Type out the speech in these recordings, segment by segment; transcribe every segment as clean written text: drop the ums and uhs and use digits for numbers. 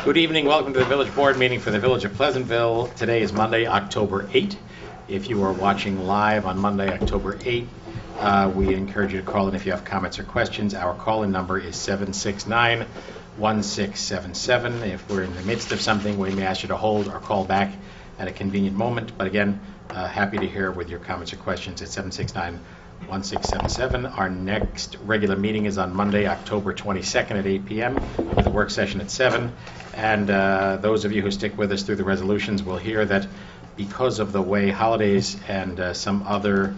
Good evening. Welcome to the Village Board meeting for the Village of Pleasantville. Today is Monday, October 8. If you are watching live on Monday, October 8, we encourage you to call in if you have comments or questions. Our call-in number is 769-1677. If we're in the midst of something, we may ask you to hold or call back at a convenient moment. But again, happy to hear with your comments or questions at 769-1677. Our next regular meeting is on Monday, October 22nd at 8 p.m. with a work session at 7. And those of you who stick with us through the resolutions will hear that because of the way holidays and some other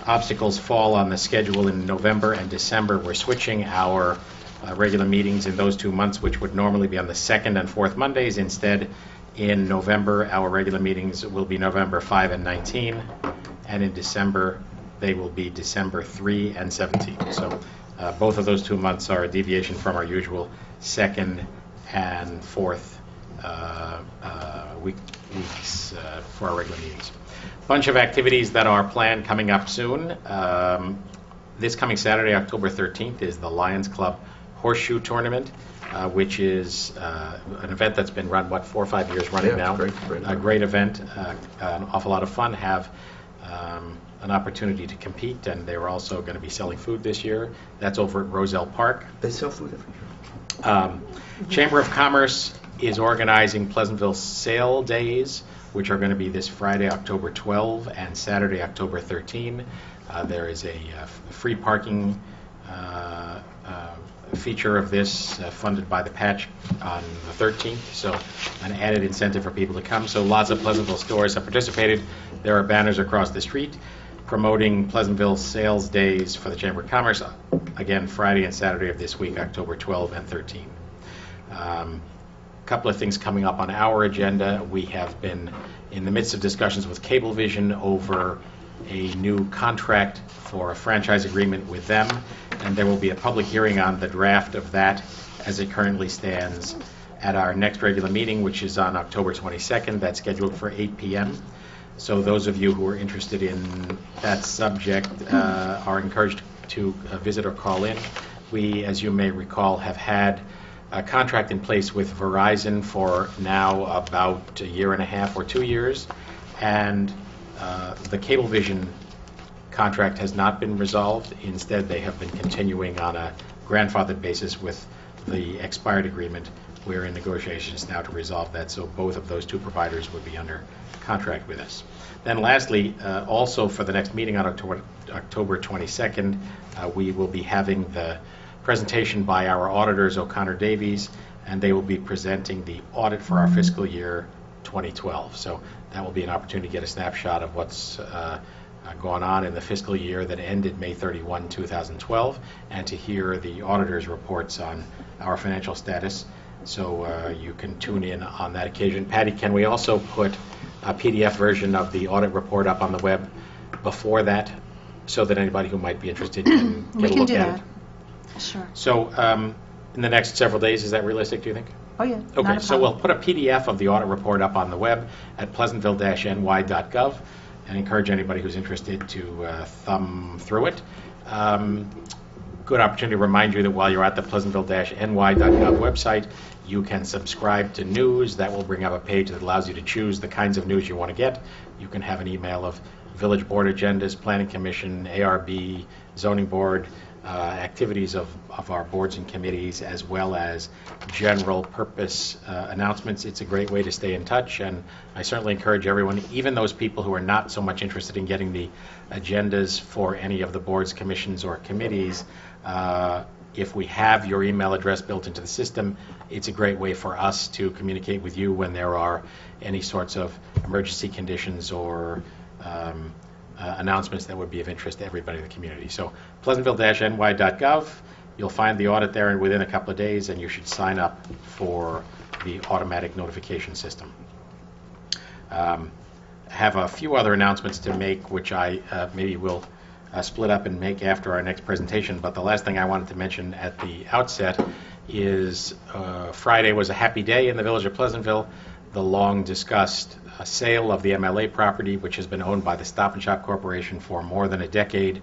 obstacles fall on the schedule in November and December, we're switching our regular meetings in those 2 months, which would normally be on the second and fourth Mondays. Instead, in November, our regular meetings will be November 5 and 19, and in December, they will be December 3 and 17. So both of those 2 months are a deviation from our usual second and fourth weeks for our regular meetings. Bunch of activities that are planned coming up soon. This coming Saturday, October 13th, is the Lions Club Horseshoe Tournament, which is an event that's been run, 4 or 5 years running now. Great. A great event, an awful lot of fun. Have an opportunity to compete, and they're also going to be selling food this year. That's over at Roselle Park. They sell food every year. Chamber of Commerce is organizing Pleasantville Sale Days, which are going to be this Friday, October 12, and Saturday, October 13. There is a free parking feature of this funded by the patch on the 13th, so an added incentive for people to come. So lots of Pleasantville stores have participated. There are banners across the street promoting Pleasantville Sales Days for the Chamber of Commerce, again, Friday and Saturday of this week, October 12 and 13. A couple of things coming up on our agenda. We have been in the midst of discussions with Cablevision over a new contract for a franchise agreement with them, and there will be a public hearing on the draft of that as it currently stands at our next regular meeting, which is on October 22nd. That's scheduled for 8 p.m. So those of you who are interested in that subject are encouraged to visit or call in. We, as you may recall, have had a contract in place with Verizon for now about 1.5 years or 2 years, and the Cablevision contract has not been resolved. Instead, they have been continuing on a grandfathered basis with the expired agreement. We're in negotiations now to resolve that, so both of those two providers would be under contract with us. Then lastly, also for the next meeting on October 22nd, we will be having the presentation by our auditors, O'Connor Davies, and they will be presenting the audit for our fiscal year 2012. So that will be an opportunity to get a snapshot of what's gone on in the fiscal year that ended May 31, 2012, and to hear the auditor's reports on our financial status. So you can tune in on that occasion. Patty, can we also put a PDF version of the audit report up on the web before that, so that anybody who might be interested can get a look at it? Sure. So in the next several days, is that realistic, do you think? Oh, yeah. Okay, so we'll put a PDF of the audit report up on the web at pleasantville-ny.gov and encourage anybody who's interested to thumb through it. Good opportunity to remind you that while you're at the pleasantville-ny.gov website, you can subscribe to news. That will bring up a page that allows you to choose the kinds of news you want to get. You can have an email of village board agendas, planning commission, ARB, zoning board, activities of our boards and committees, as well as general purpose announcements. It's a great way to stay in touch, and I certainly encourage everyone, even those people who are not so much interested in getting the agendas for any of the boards, commissions, or committees, if we have your email address built into the system, it's a great way for us to communicate with you when there are any sorts of emergency conditions or announcements that would be of interest to everybody in the community. So pleasantville-ny.gov, you'll find the audit there and within a couple of days, and you should sign up for the automatic notification system. Have a few other announcements to make, which I maybe will split up and make after our next presentation, but the last thing I wanted to mention at the outset is Friday was a happy day in the village of Pleasantville. The long-discussed sale of the MLA property, which has been owned by the Stop and Shop Corporation for more than a decade,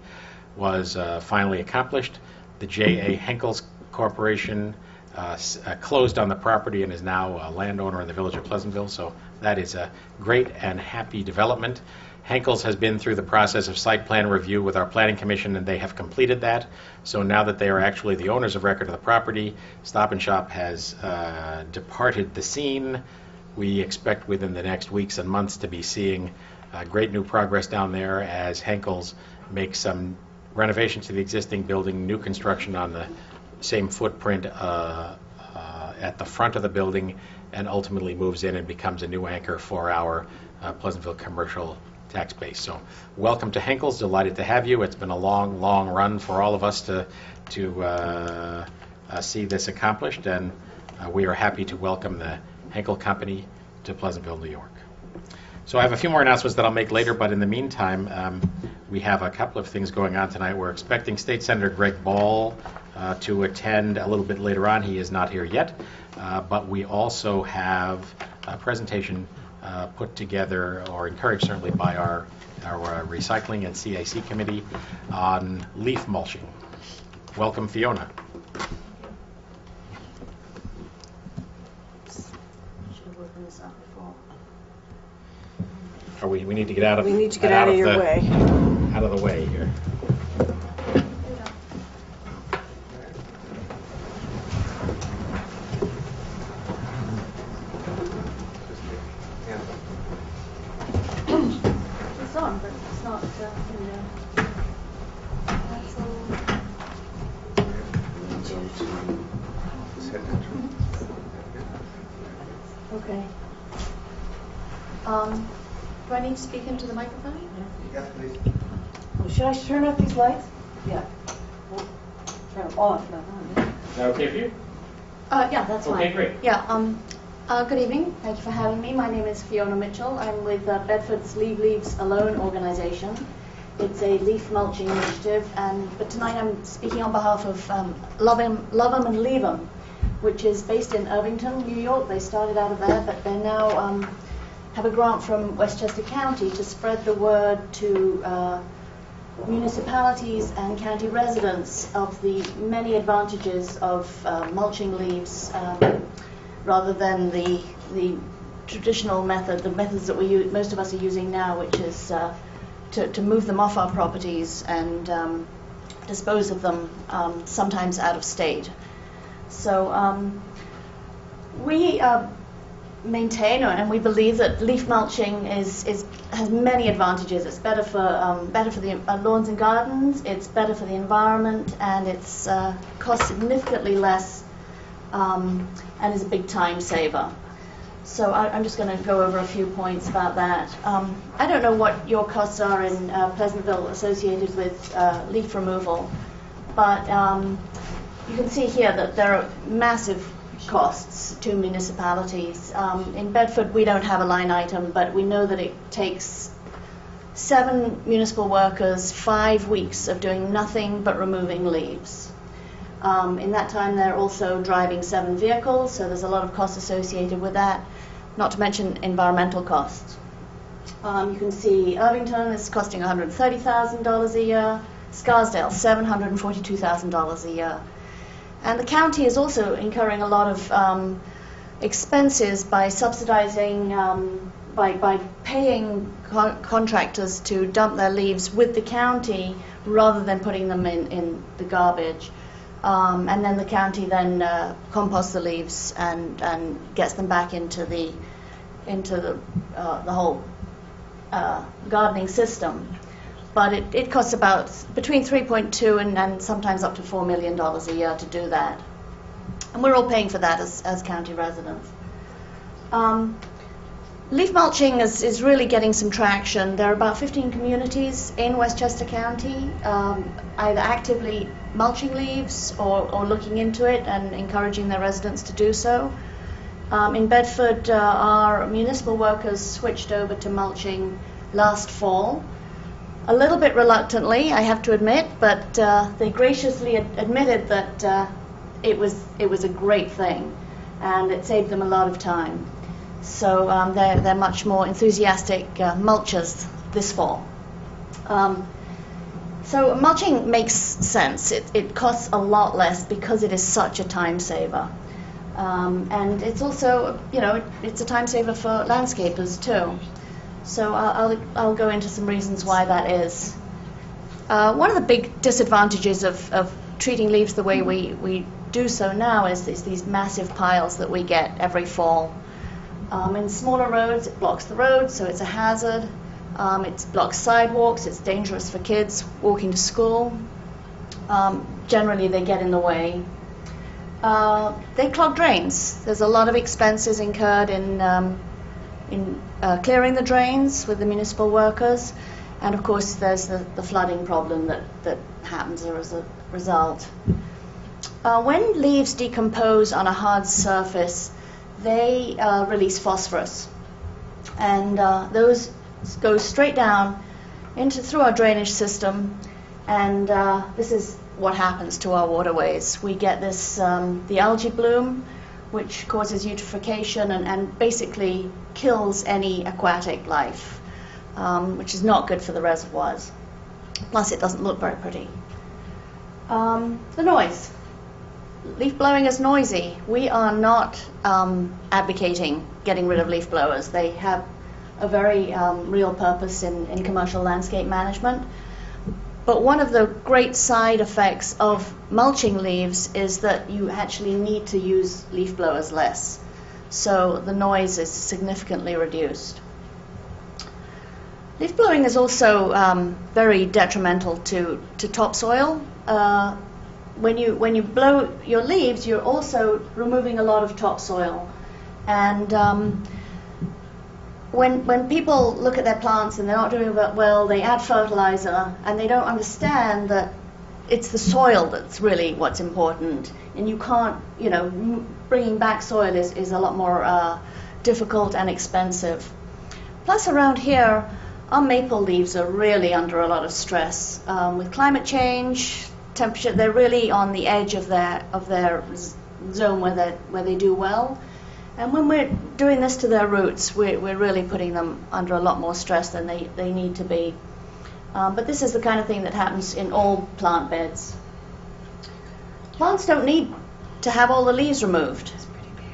was finally accomplished. The J.A. Henkel's Corporation closed on the property and is now a landowner in the village of Pleasantville. So that is a great and happy development. Henkel's has been through the process of site plan review with our planning commission, and they have completed that. So now that they are actually the owners of record of the property, Stop & Shop has departed the scene. We expect within the next weeks and months to be seeing great new progress down there as Henkel's makes some renovations to the existing building, new construction on the same footprint at the front of the building, and ultimately moves in and becomes a new anchor for our Pleasantville commercial tax base. So welcome to Henkel's. Delighted to have you. It's been a long, long run for all of us to see this accomplished, and we are happy to welcome the Henkel Company to Pleasantville, New York. So I have a few more announcements that I'll make later, but in the meantime, we have a couple of things going on tonight. We're expecting State Senator Greg Ball to attend a little bit later on. He is not here yet, but we also have a presentation put together, or encouraged certainly, by our recycling and CAC committee on leaf mulching. Welcome, Fiona. We need to get out of. We need to get out of your way. Out of the way here. It's on, but it's not in there. That's all. Okay. Do I need to speak into the microphone? Yes, please. Oh, should I turn off these lights? Yeah. We'll turn them off, not on. Yeah. Is that okay for you? Yeah, that's fine. Okay, great. Yeah. Good evening. Thank you for having me. My name is Fiona Mitchell. I'm with Bedford's Leave Leaves Alone organization. It's a leaf mulching initiative, but tonight I'm speaking on behalf of Love 'em and Leave 'em, which is based in Irvington, New York. They started out of there, but they're now have a grant from Westchester County to spread the word to municipalities and county residents of the many advantages of mulching leaves rather than the traditional method, the methods that most of us are using now, which is to move them off our properties and dispose of them, sometimes out of state. So we maintain, and we believe that leaf mulching has many advantages. It's better for the lawns and gardens. It's better for the environment, and it's costs significantly less, and is a big time saver. So I'm just going to go over a few points about that. I don't know what your costs are in Pleasantville associated with leaf removal, but you can see here that there are massive costs to municipalities. In Bedford, we don't have a line item, but we know that it takes 7 municipal workers 5 weeks of doing nothing but removing leaves. In that time, they're also driving 7 vehicles, so there's a lot of costs associated with that, not to mention environmental costs. You can see Irvington is costing $130,000 a year, Scarsdale $742,000 a year. And the county is also incurring a lot of expenses by subsidizing, by paying contractors to dump their leaves with the county rather than putting them in the garbage. And then the county then composts the leaves and gets them back into the whole gardening system. But it costs about between $3.2 and sometimes up to $4 million a year to do that. And we're all paying for that as county residents. Leaf mulching is really getting some traction. There are about 15 communities in Westchester County either actively mulching leaves or looking into it and encouraging their residents to do so. In Bedford, our municipal workers switched over to mulching last fall. A little bit reluctantly, I have to admit, but they graciously admitted that it was a great thing, and it saved them a lot of time. So they're much more enthusiastic mulchers this fall. So mulching makes sense. It costs a lot less because it is such a time saver. And it's also, it's a time saver for landscapers too. So I'll go into some reasons why that is. One of the big disadvantages of treating leaves the way we do so now is these massive piles that we get every fall. In smaller roads, it blocks the road, so it's a hazard. It blocks sidewalks, it's dangerous for kids walking to school. Generally, they get in the way. They clog drains. There's a lot of expenses incurred in clearing the drains with the municipal workers. And of course, there's the flooding problem that happens as a result. When leaves decompose on a hard surface, they release phosphorus. And those go straight down through our drainage system. And this is what happens to our waterways. We get this, the algae bloom, which causes eutrophication and basically kills any aquatic life, which is not good for the reservoirs. Plus, it doesn't look very pretty. The noise. Leaf blowing is noisy. We are not advocating getting rid of leaf blowers. They have a very real purpose in commercial landscape management. But one of the great side effects of mulching leaves is that you actually need to use leaf blowers less. So the noise is significantly reduced. Leaf blowing is also very detrimental to topsoil. When you blow your leaves, you're also removing a lot of topsoil. And when people look at their plants and they're not doing well, they add fertilizer and they don't understand that it's the soil that's really what's important. And you can't, bringing back soil is a lot more difficult and expensive. Plus around here, our maple leaves are really under a lot of stress. With climate change, temperature, they're really on the edge of their zone where they do well. And when we're doing this to their roots, we're really putting them under a lot more stress than they need to be. But this is the kind of thing that happens in all plant beds. Plants don't need to have all the leaves removed.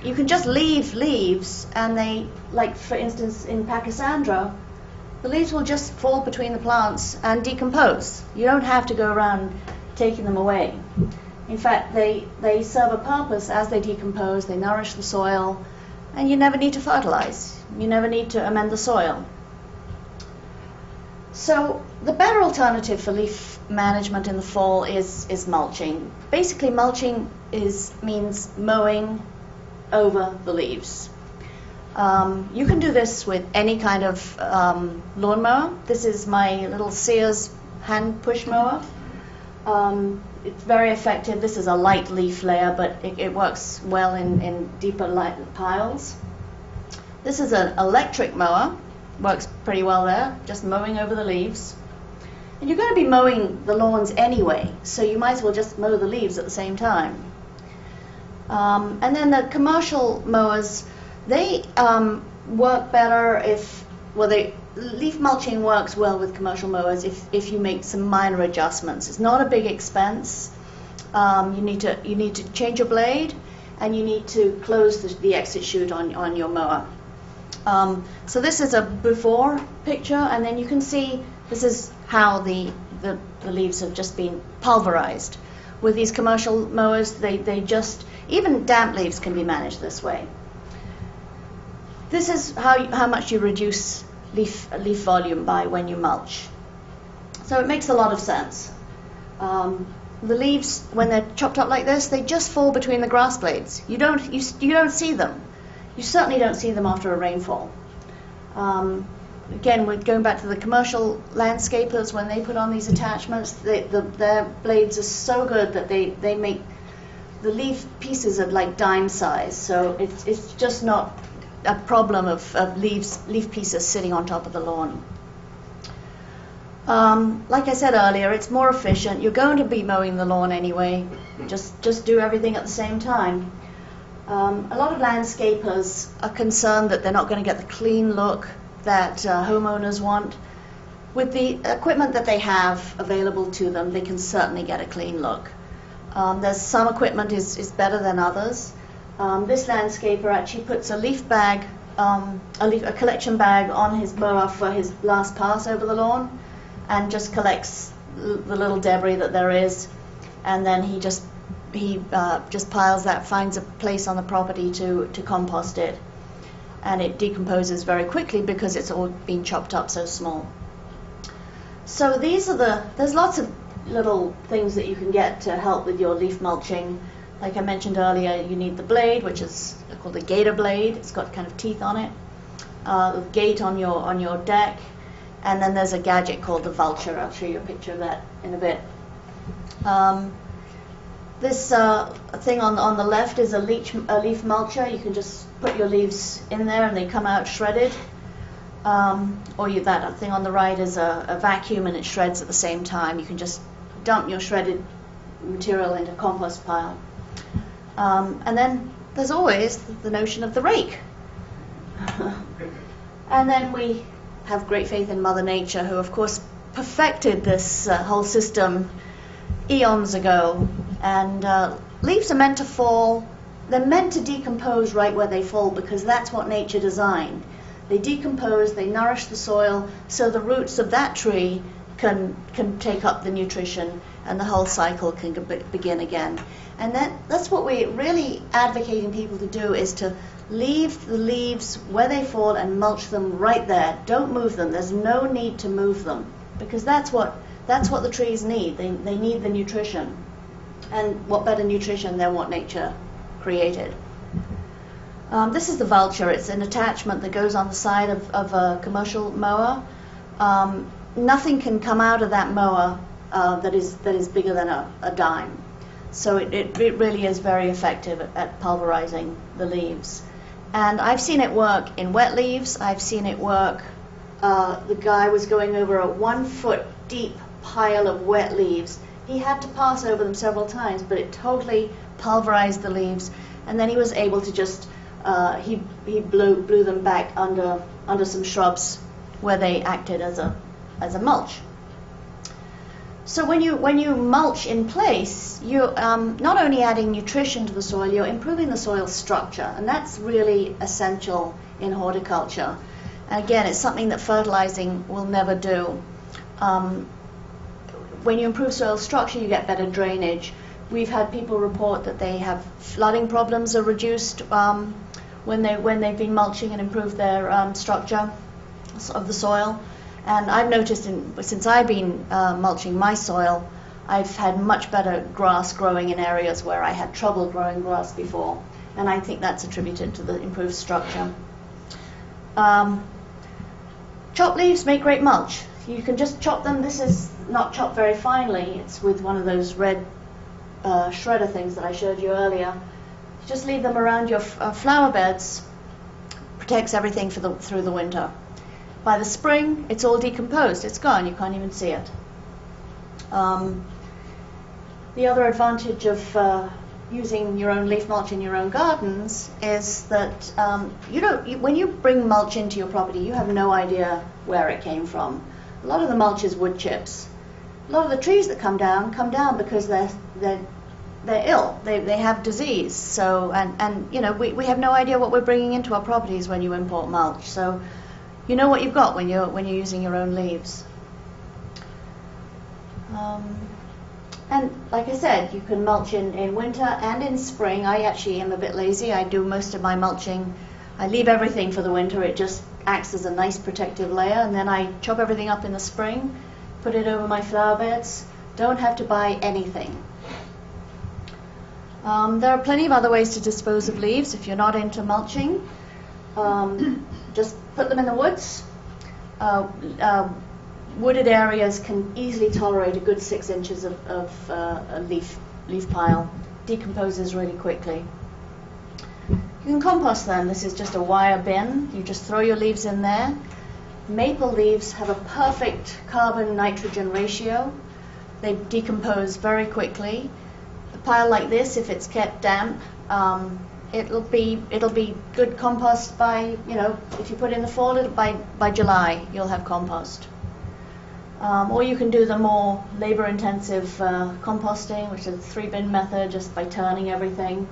You can just leave leaves and they, like for instance in Pachysandra, the leaves will just fall between the plants and decompose. You don't have to go around taking them away. In fact, they serve a purpose as they decompose, they nourish the soil, and you never need to fertilize. You never need to amend the soil. So the better alternative for leaf management in the fall is mulching. Basically, mulching means mowing over the leaves. You can do this with any kind of lawnmower. This is my little Sears hand push mower. It's very effective. This is a light leaf layer, but it works well in deeper light piles. This is an electric mower. Works pretty well there, just mowing over the leaves. And you're going to be mowing the lawns anyway, so you might as well just mow the leaves at the same time. And then the commercial mowers, they work better leaf mulching works well with commercial mowers if you make some minor adjustments. It's not a big expense. You need to change your blade, and you need to close the exit chute on your mower. So this is a before picture, and then you can see this is how the leaves have just been pulverized. With these commercial mowers, they just, even damp leaves can be managed this way. This is how much you reduce leaf volume by when you mulch. So it makes a lot of sense. The leaves, when they're chopped up like this, they just fall between the grass blades. You don't see them. You certainly don't see them after a rainfall. Again, we're going back to the commercial landscapers. When they put on these attachments, their blades are so good that they make the leaf pieces of like dime size. So it's just not a problem of leaf pieces sitting on top of the lawn. Like I said earlier, it's more efficient. You're going to be mowing the lawn anyway. Just do everything at the same time. A lot of landscapers are concerned that they're not going to get the clean look that homeowners want. With the equipment that they have available to them, they can certainly get a clean look. There's some equipment is better than others. This landscaper actually puts a leaf bag, a collection bag on his mower for his last pass over the lawn, and just collects the little debris that there is, and then he just piles that, finds a place on the property to compost it, and it decomposes very quickly because it's all been chopped up so small. So there's lots of little things that you can get to help with your leaf mulching. Like I mentioned earlier, you need the blade, which is called the gator blade. It's got kind of teeth on it. The gate on your deck, and then there's a gadget called the vulture. I'll show you a picture of that in a bit. This thing on the left is a leaf mulcher. You can just put your leaves in there and they come out shredded. That thing on the right is a vacuum, and it shreds at the same time. You can just dump your shredded material into a compost pile. And then there's always the notion of the rake. And then we have great faith in Mother Nature, who of course perfected this whole system eons ago. And leaves are meant to fall, they're meant to decompose right where they fall, because that's what nature designed. They decompose, they nourish the soil, so the roots of that tree can take up the nutrition, and the whole cycle can begin again. And that's what we're really advocating people to do, is to leave the leaves where they fall and mulch them right there. Don't move them. There's no need to move them, because that's what the trees need. They need the nutrition. And what better nutrition than what nature created? This is the vulture. It's an attachment that goes on the side of a commercial mower. Nothing can come out of that mower that is bigger than a dime. So it really is very effective at pulverizing the leaves. And I've seen it work in wet leaves. I've seen it work. The guy was going over a 1 foot deep pile of wet leaves. He had to pass over them several times, but it totally pulverized the leaves. And then he was able to just he blew them back under some shrubs where they acted as a mulch. So when you mulch in place, you're not only adding nutrition to the soil, you're improving the soil structure, and that's really essential in horticulture. And again, it's something that fertilizing will never do. When you improve soil structure, you get better drainage. We've had people report that they have flooding problems are reduced when they've been mulching and improved their structure of the soil. And I've noticed since I've been mulching my soil, I've had much better grass growing in areas where I had trouble growing grass before. And I think that's attributed to the improved structure. Chopped leaves make great mulch. You can just chop them. This is not chopped very finely. It's with one of those red shredder things that I showed you earlier. You just leave them around your flower beds. Protects everything through the winter. By the spring, it's all decomposed. It's gone. You can't even see it. The other advantage of using your own leaf mulch in your own gardens is that when you bring mulch into your property, you have no idea where it came from. A lot of the mulch is wood chips. A lot of the trees that come down because they're ill. They have disease. So we have no idea what we're bringing into our properties when you import mulch. So you know what you've got when you're using your own leaves. And like I said, you can mulch in winter and in spring. I actually am a bit lazy. I do most of my mulching. I leave everything for the winter. It just acts as a nice protective layer, and then I chop everything up in the spring, put it over my flower beds. Don't have to buy anything. There are plenty of other ways to dispose of leaves if you're not into mulching. Just put them in the woods. Wooded areas can easily tolerate a good 6 inches of a leaf pile. Decomposes really quickly. You can compost them. This is just a wire bin. You just throw your leaves in there. Maple leaves have a perfect carbon-nitrogen ratio. They decompose very quickly. A pile like this, if it's kept damp, it'll be good compost by, if you put it in the fall, by July you'll have compost. Or you can do the more labor-intensive composting, which is the 3-bin method, just by turning everything.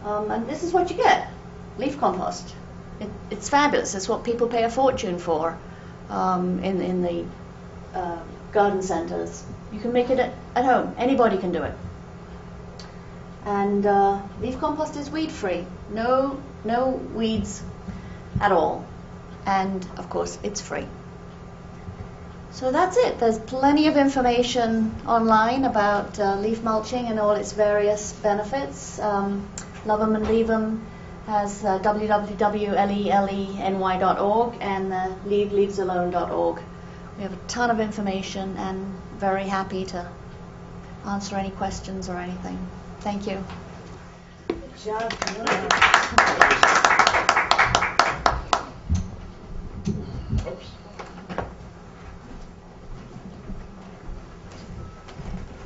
And this is what you get, leaf compost. It's fabulous. It's what people pay a fortune for in the garden centres. You can make it at home. Anybody can do it. And leaf compost is weed-free. No weeds at all. And, of course, it's free. So that's it. There's plenty of information online about leaf mulching and all its various benefits. Love 'em and Leave 'em has www.leleny.org and leaveleavesalone.org. We have a ton of information and very happy to answer any questions or anything. Thank you. Good job. Oops.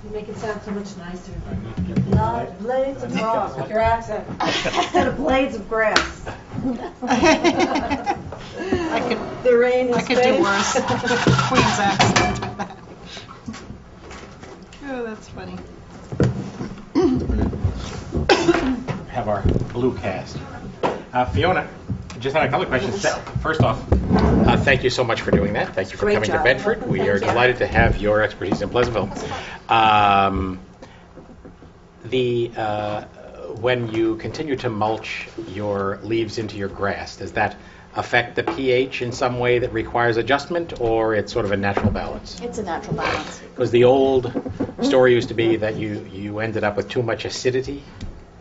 You make it sound so much nicer. Not blades of grass, with your accent. Instead of blades of grass. The rain is I could do worse. Queen's accent. Oh, that's funny. Have our blue cast. Fiona, just had a couple of questions. First off, thank you so much for doing that. Thank you for Great coming job. to Bedford. We are delighted to have your expertise in Pleasantville. When you continue to mulch your leaves into your grass, does that affect the pH in some way that requires adjustment, or it's sort of a natural balance? It's a natural balance. Because the old story used to be that you ended up with too much acidity.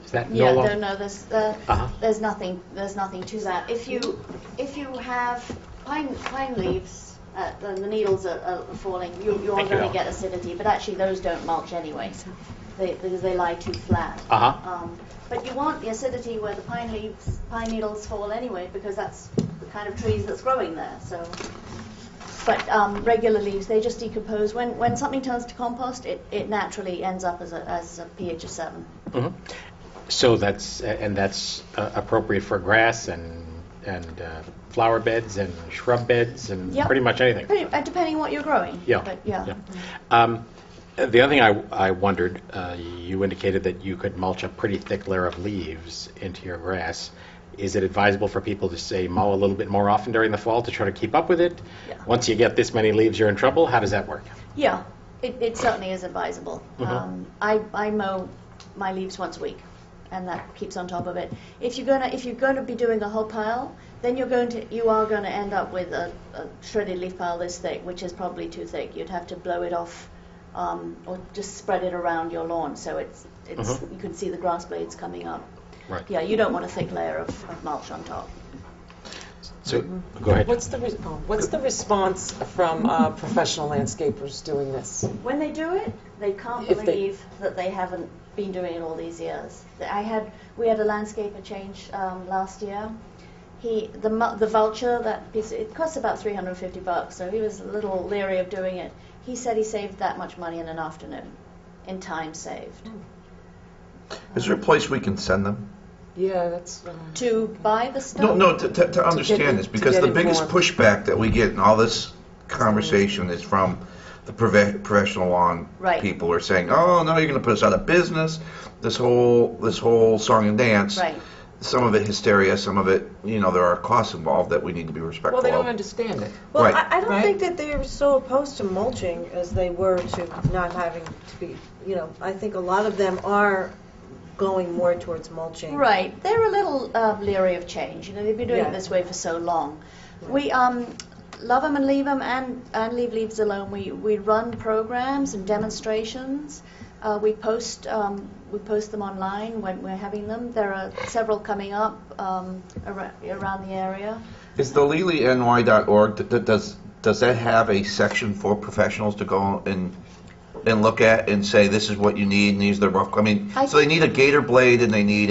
Is that no Yeah, longer? no, there's nothing to that. If you have pine leaves, the needles are falling, you are Thank you, going to Al. get acidity. But actually, those don't mulch anyway, because they lie too flat. But you want the acidity where the pine needles fall anyway, because that's the kind of trees that's growing there. So, but regular leaves, they just decompose. When something turns to compost, it naturally ends up as a pH of 7. Mhm. So that's appropriate for grass and flower beds and shrub beds and Yep. pretty much anything. Depending what you're growing. Yeah. But yeah. The other thing I wondered, you indicated that you could mulch a pretty thick layer of leaves into your grass. Is it advisable for people to, say, mow a little bit more often during the fall to try to keep up with it? Yeah. Once you get this many leaves, you're in trouble. How does that work? Yeah, it certainly is advisable. Mhm. I mow my leaves once a week, and that keeps on top of it. If you're going to be doing a whole pile, then you are going to end up with a shredded leaf pile this thick, which is probably too thick. You'd have to blow it off, or just spread it around your lawn, so it's Mhm. you can see the grass blades coming up. Right. Yeah, you don't want a thick layer of mulch on top. So, go ahead. What's the response from professional landscapers doing this? When they do it, they can't If they- believe that they haven't been doing it all these years. We had a landscaper change last year. The vulture, that piece, it costs about $350, so he was a little leery of doing it. He said he saved that much money in an afternoon, in time saved. Is there a place we can send them? Yeah, that's. To buy the stuff? No, to understand this, to because get the biggest informed. pushback that we get in all this conversation is from the professional lawn Right. people are saying, "Oh no, you're going to put us out of business." This whole song and dance. Right. Some of it hysteria, some of it, there are costs involved that we need to be respectful Well, they don't of. understand it. Well, Right. I don't Right. think that they're so opposed to mulching as they were to not having to be, I think a lot of them are going more towards mulching. Right. They're a little leery of change. They've been doing Yeah. it this way for so long. We Love 'em and Leave 'em and Leave Leaves Alone. We run programs and demonstrations. We post them online when we're having them. There are several coming up around the area. Is the leleny.org, does that have a section for professionals to go and look at and say this is what you need and these are the rough? So they need a gator blade and they need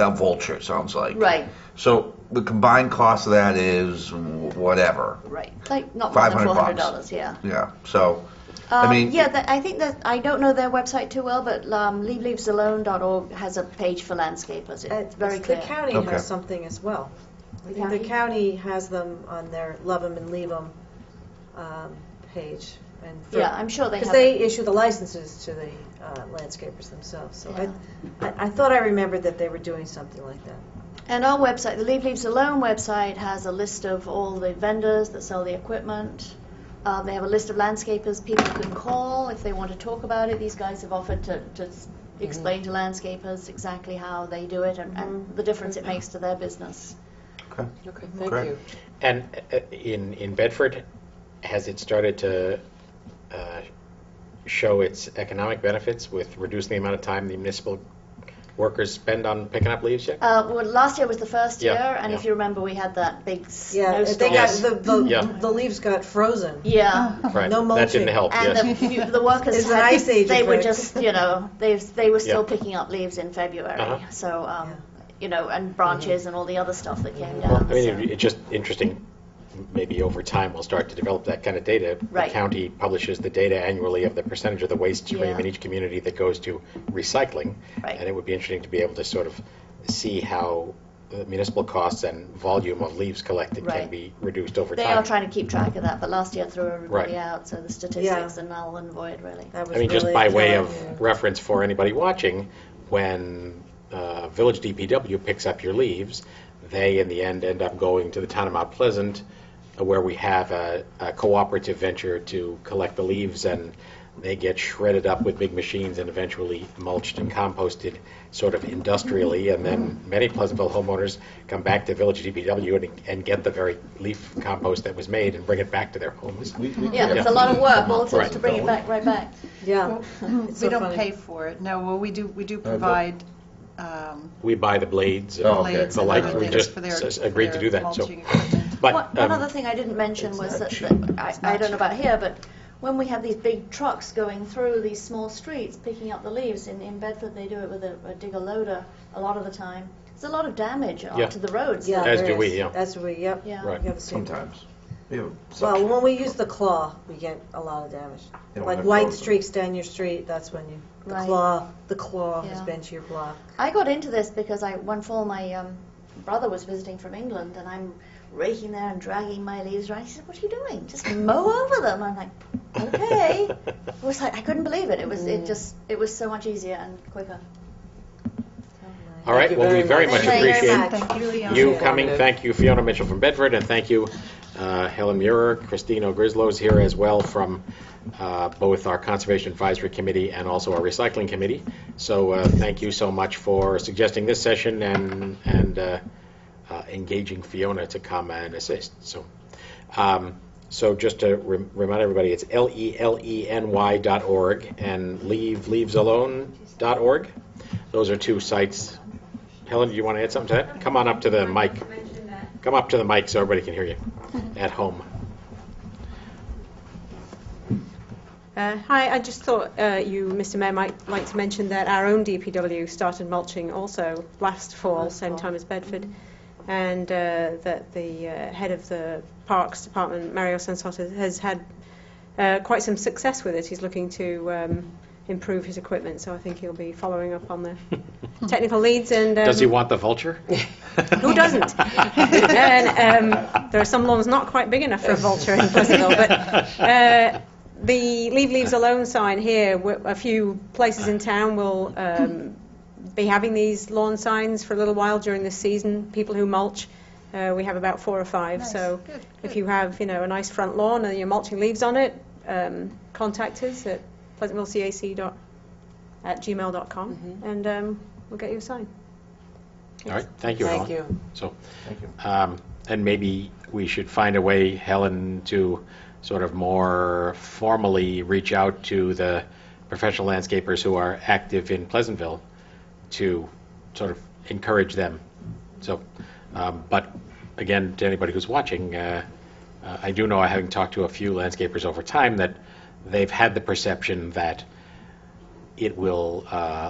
a vulture. It sounds like. Right. So the combined cost of that is whatever. Right. Like not more than $500. $400. Yeah. Yeah. So I mean, I think that I don't know their website too well, but leaveleavesalone.org has a page for landscapers. It's very clear. The county Okay. has something as well. I think county? the county has them on their Love 'em and Leave 'em page. Yeah, I'm sure they Because have. they issue the licenses to the landscapers themselves. So Yeah. I thought I remembered that they were doing something like that. And our website, the Leave Leaves Alone website, has a list of all the vendors that sell the equipment. They have a list of landscapers people can call if they want to talk about it. These guys have offered to explain to landscapers exactly how they do it and the difference it makes to their business. Okay. Okay, thank Great. you. And in Bedford, has it started to show its economic benefits with reducing the amount of time the municipal workers spend on picking up leaves yet? Well, last year was the first Yeah, year, and yeah. if you remember, we had that big Yeah, snowstorm. they got Yes. the Yeah. leaves got frozen. Yeah. Right, no that didn't mulching. help, And yes. the workers It's an ice age they were effect. just, they were still Yeah. picking up leaves in February. Uh-huh. So, and branches and all the other stuff that came Well, down. I mean, so. it's just interesting, maybe over time we'll start to develop that kind of data. Right. The county publishes the data annually of the percentage of the waste stream Yeah. in each community that goes to recycling. Right. And it would be interesting to be able to sort of see how the municipal costs and volume of leaves collected can Right. be reduced over They time. are trying to keep track of that, but last year threw everybody Right. out, so the statistics are null and void, really. That was I mean, just really by way telling. of reference for anybody watching, when Village DPW picks up your leaves, they in the end up going to the town of Mount Pleasant, where we have a cooperative venture to collect the leaves, and they get shredded up with big machines and eventually mulched and composted sort of industrially, and then many Pleasantville homeowners come back to Village DPW and get the very leaf compost that was made and bring it back to their homes. Yeah, it's a lot of work, all Right. to bring it back, right back. Yeah. It's so We don't funny. pay for it. No, well, we do provide We buy the blades and Oh, okay. blades the and like. other We things just for their agreed to do that, so. mulching equipment. But, One other thing I didn't mention was that I don't know about here, but when we have these big trucks going through these small streets picking up the leaves, in Bedford they do it with a digger loader a lot of the time. There's a lot of damage Yeah. onto the roads. Yeah, As there do we, is. yeah. That's we, yep. Yeah. Right. We have the same. Sometimes. We have Well, suction. when we use the claw, we get a lot of damage. You don't Like have white frozen. streaks down your street, that's when the Right. claw has Yeah. been to your block. I got into this because one fall my brother was visiting from England, and I'm raking there and dragging my leaves around. He said, "What are you doing? Just mow over them." I'm like, "Okay." It was like I couldn't believe it. It was so much easier and quicker. All right, you well, we very very much much. Thank you very appreciate much. Thank you, Fiona. you Informative. coming. Thank you, Fiona Mitchell from Bedford, and thank you, Helen Muir, Christine O'Grislo's here as well from both our Conservation Advisory Committee and also our Recycling Committee. So thank you so much for suggesting this session and engaging Fiona to come and assist. So just to remind everybody, it's leleny.org and leavesalone.org. Those are two sites. Helen, do you want to add something to that? Come on up to the mic. Come up to the mic so everybody can hear you at home. Hi, I just thought you, Mr. Mayor, might like to mention that our own DPW started mulching also last fall, same time as Bedford, and that the head of the Parks Department, Mario Sensota, has had quite some success with it. He's looking to improve his equipment, so I think he'll be following up on the technical leads. And Does he want the vulture? who doesn't? And there are some lawns not quite big enough for a vulture in Pleasantville, but the Leave Leaves Alone sign here, a few places in town will be having these lawn signs for a little while during this season. People who mulch, we have about 4 or 5. Nice. So Good, if you have, a nice front lawn and you're mulching leaves on it, contact us at pleasantvillecac@gmail.com, and we'll get you a sign. All right, thank you, Helen. Thank you. So, Thank you. and maybe we should find a way, Helen, to sort of more formally reach out to the professional landscapers who are active in Pleasantville to sort of encourage them. So, but again, to anybody who's watching, I do know, having talked to a few landscapers over time, that they've had the perception that it will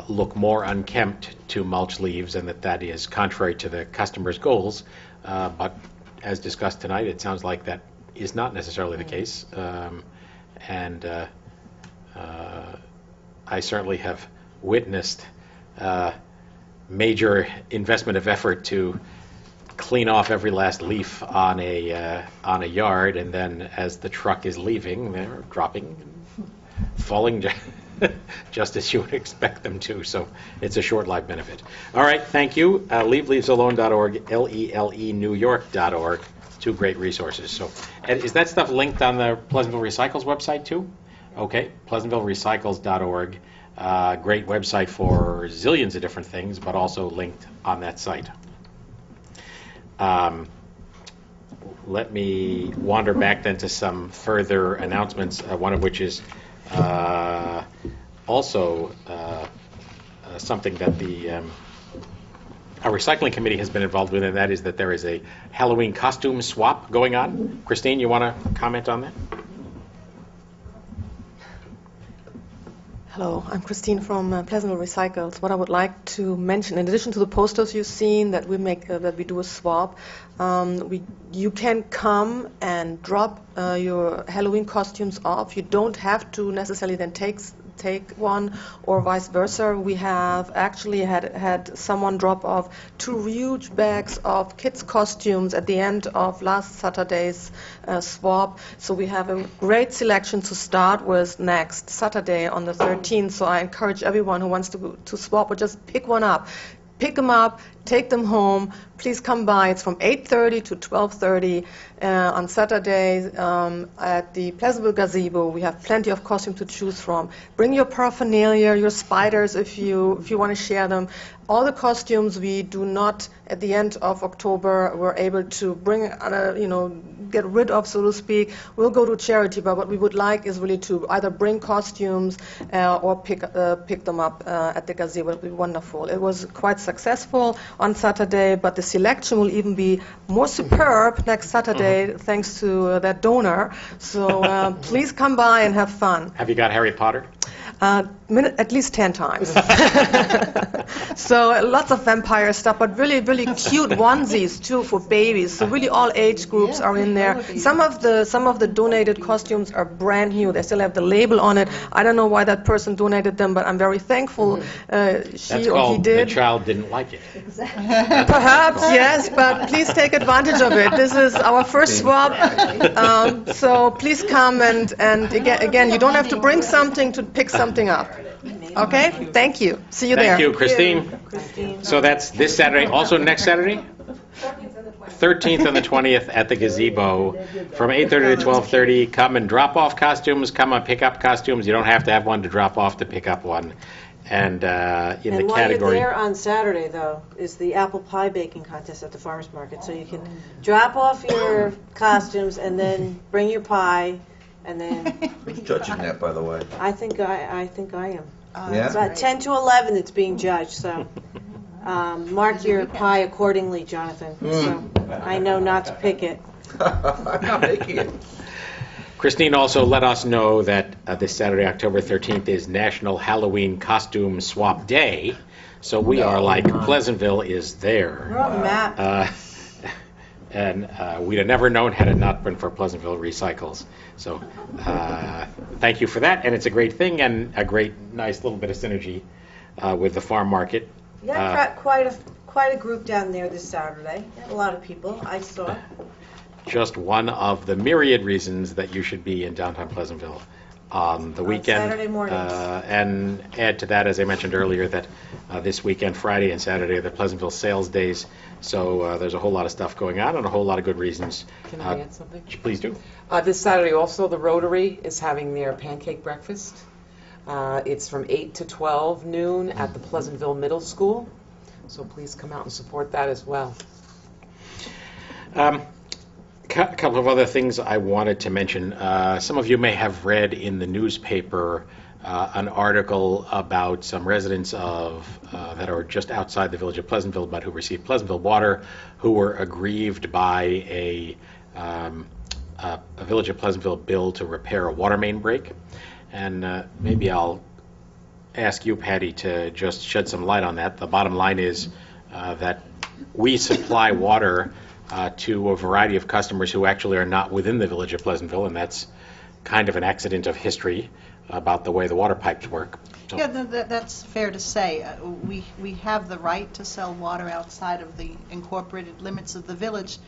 look more unkempt to mulch leaves, and that is contrary to the customer's goals. But as discussed tonight, it sounds like that is not necessarily the case. And I certainly have witnessed major investment of effort to clean off every last leaf on a yard, and then as the truck is leaving, they're dropping, and falling just as you would expect them to. So it's a short-lived benefit. All right, thank you. LeaveLeavesAlone.org, LeLenewYork.org. Two great resources. So, and is that stuff linked on the Pleasantville Recycles website too? Okay, PleasantvilleRecycles.org. Great website for zillions of different things, but also linked on that site. Let me wander back then to some further announcements, one of which is also something that our recycling committee has been involved with, and that is that there is a Halloween costume swap going on. Christine, you want to comment on that? Hello, I'm Christine from Pleasantville Recycles. What I would like to mention, in addition to the posters you've seen that we make, that we do a swap, you can come and drop your Halloween costumes off. You don't have to necessarily then take one, or vice versa. We have actually had someone drop off 2 huge bags of kids' costumes at the end of last Saturday's swap. So we have a great selection to start with next Saturday on the 13th. So I encourage everyone who wants to swap or just pick one up. Pick them up, take them home. Please come by. It's from 8:30 to 12:30 on Saturday at the Pleasantville Gazebo. We have plenty of costumes to choose from. Bring your paraphernalia, your spiders if you want to share them. All the costumes we do not, at the end of October, we're able to bring, get rid of, so to speak. We'll go to charity, but what we would like is really to either bring costumes or pick them up at the gazebo. It would be wonderful. It was quite successful on Saturday, but the selection will even be more superb next Saturday thanks to that donor. So please come by and have fun. Have you got Harry Potter? At least 10 times. So lots of vampire stuff, but really, really cute onesies too for babies. So really all age groups are in there. Some of the donated costumes are brand new. They still have the label on it. I don't know why that person donated them, but I'm very thankful she That's or he called did. The child didn't like it. Perhaps, yes, but please take advantage of it. This is our first swap, so please come and again, you don't have to bring something to pick something up. Okay? Thank you. See you there. Thank you, Christine. So that's this Saturday. Also next Saturday? 13th and the 20th at the gazebo from 8:30 to 12:30. Come and drop off costumes. Come and pick up costumes. You don't have to have one to drop off to pick up one. And in the while category... you're there on Saturday, though, is the apple pie baking contest at the farmers market. So you can drop off your costumes and then bring your pie, and then Who's judging that, by the way? I think I am. Yeah? It's about 10 to 11 it's being judged, so mark your pie accordingly, Jonathan. So I know not to pick it. I'm not making it. Christine also let us know that this Saturday, October 13th, is National Halloween Costume Swap Day. So we are like Pleasantville is there. We're on the map. And we'd have never known had it not been for Pleasantville Recycles. So thank you for that. And it's a great thing and a great, nice little bit of synergy with the farm market. Yeah, quite a group down there this Saturday. A lot of people I saw. Just one of the myriad reasons that you should be in downtown Pleasantville on the weekend. Saturday mornings. And add to that, as I mentioned earlier, that this weekend, Friday and Saturday, are the Pleasantville Sales Days. So there's a whole lot of stuff going on and a whole lot of good reasons. Can I add something? Please do. This Saturday also, the Rotary is having their pancake breakfast. It's from 8 to 12 noon at the Pleasantville Middle School. So please come out and support that as well. A couple of other things I wanted to mention. Some of you may have read in the newspaper an article about some residents that are just outside the village of Pleasantville, but who received Pleasantville water, who were aggrieved by a Village of Pleasantville bill to repair a water main break. And maybe I'll ask you, Patty, to just shed some light on that. The bottom line is that we supply water to a variety of customers who actually are not within the Village of Pleasantville, and that's kind of an accident of history about the way the water pipes work. So Yeah, that's fair to say. We have the right to sell water outside of the incorporated limits of the village.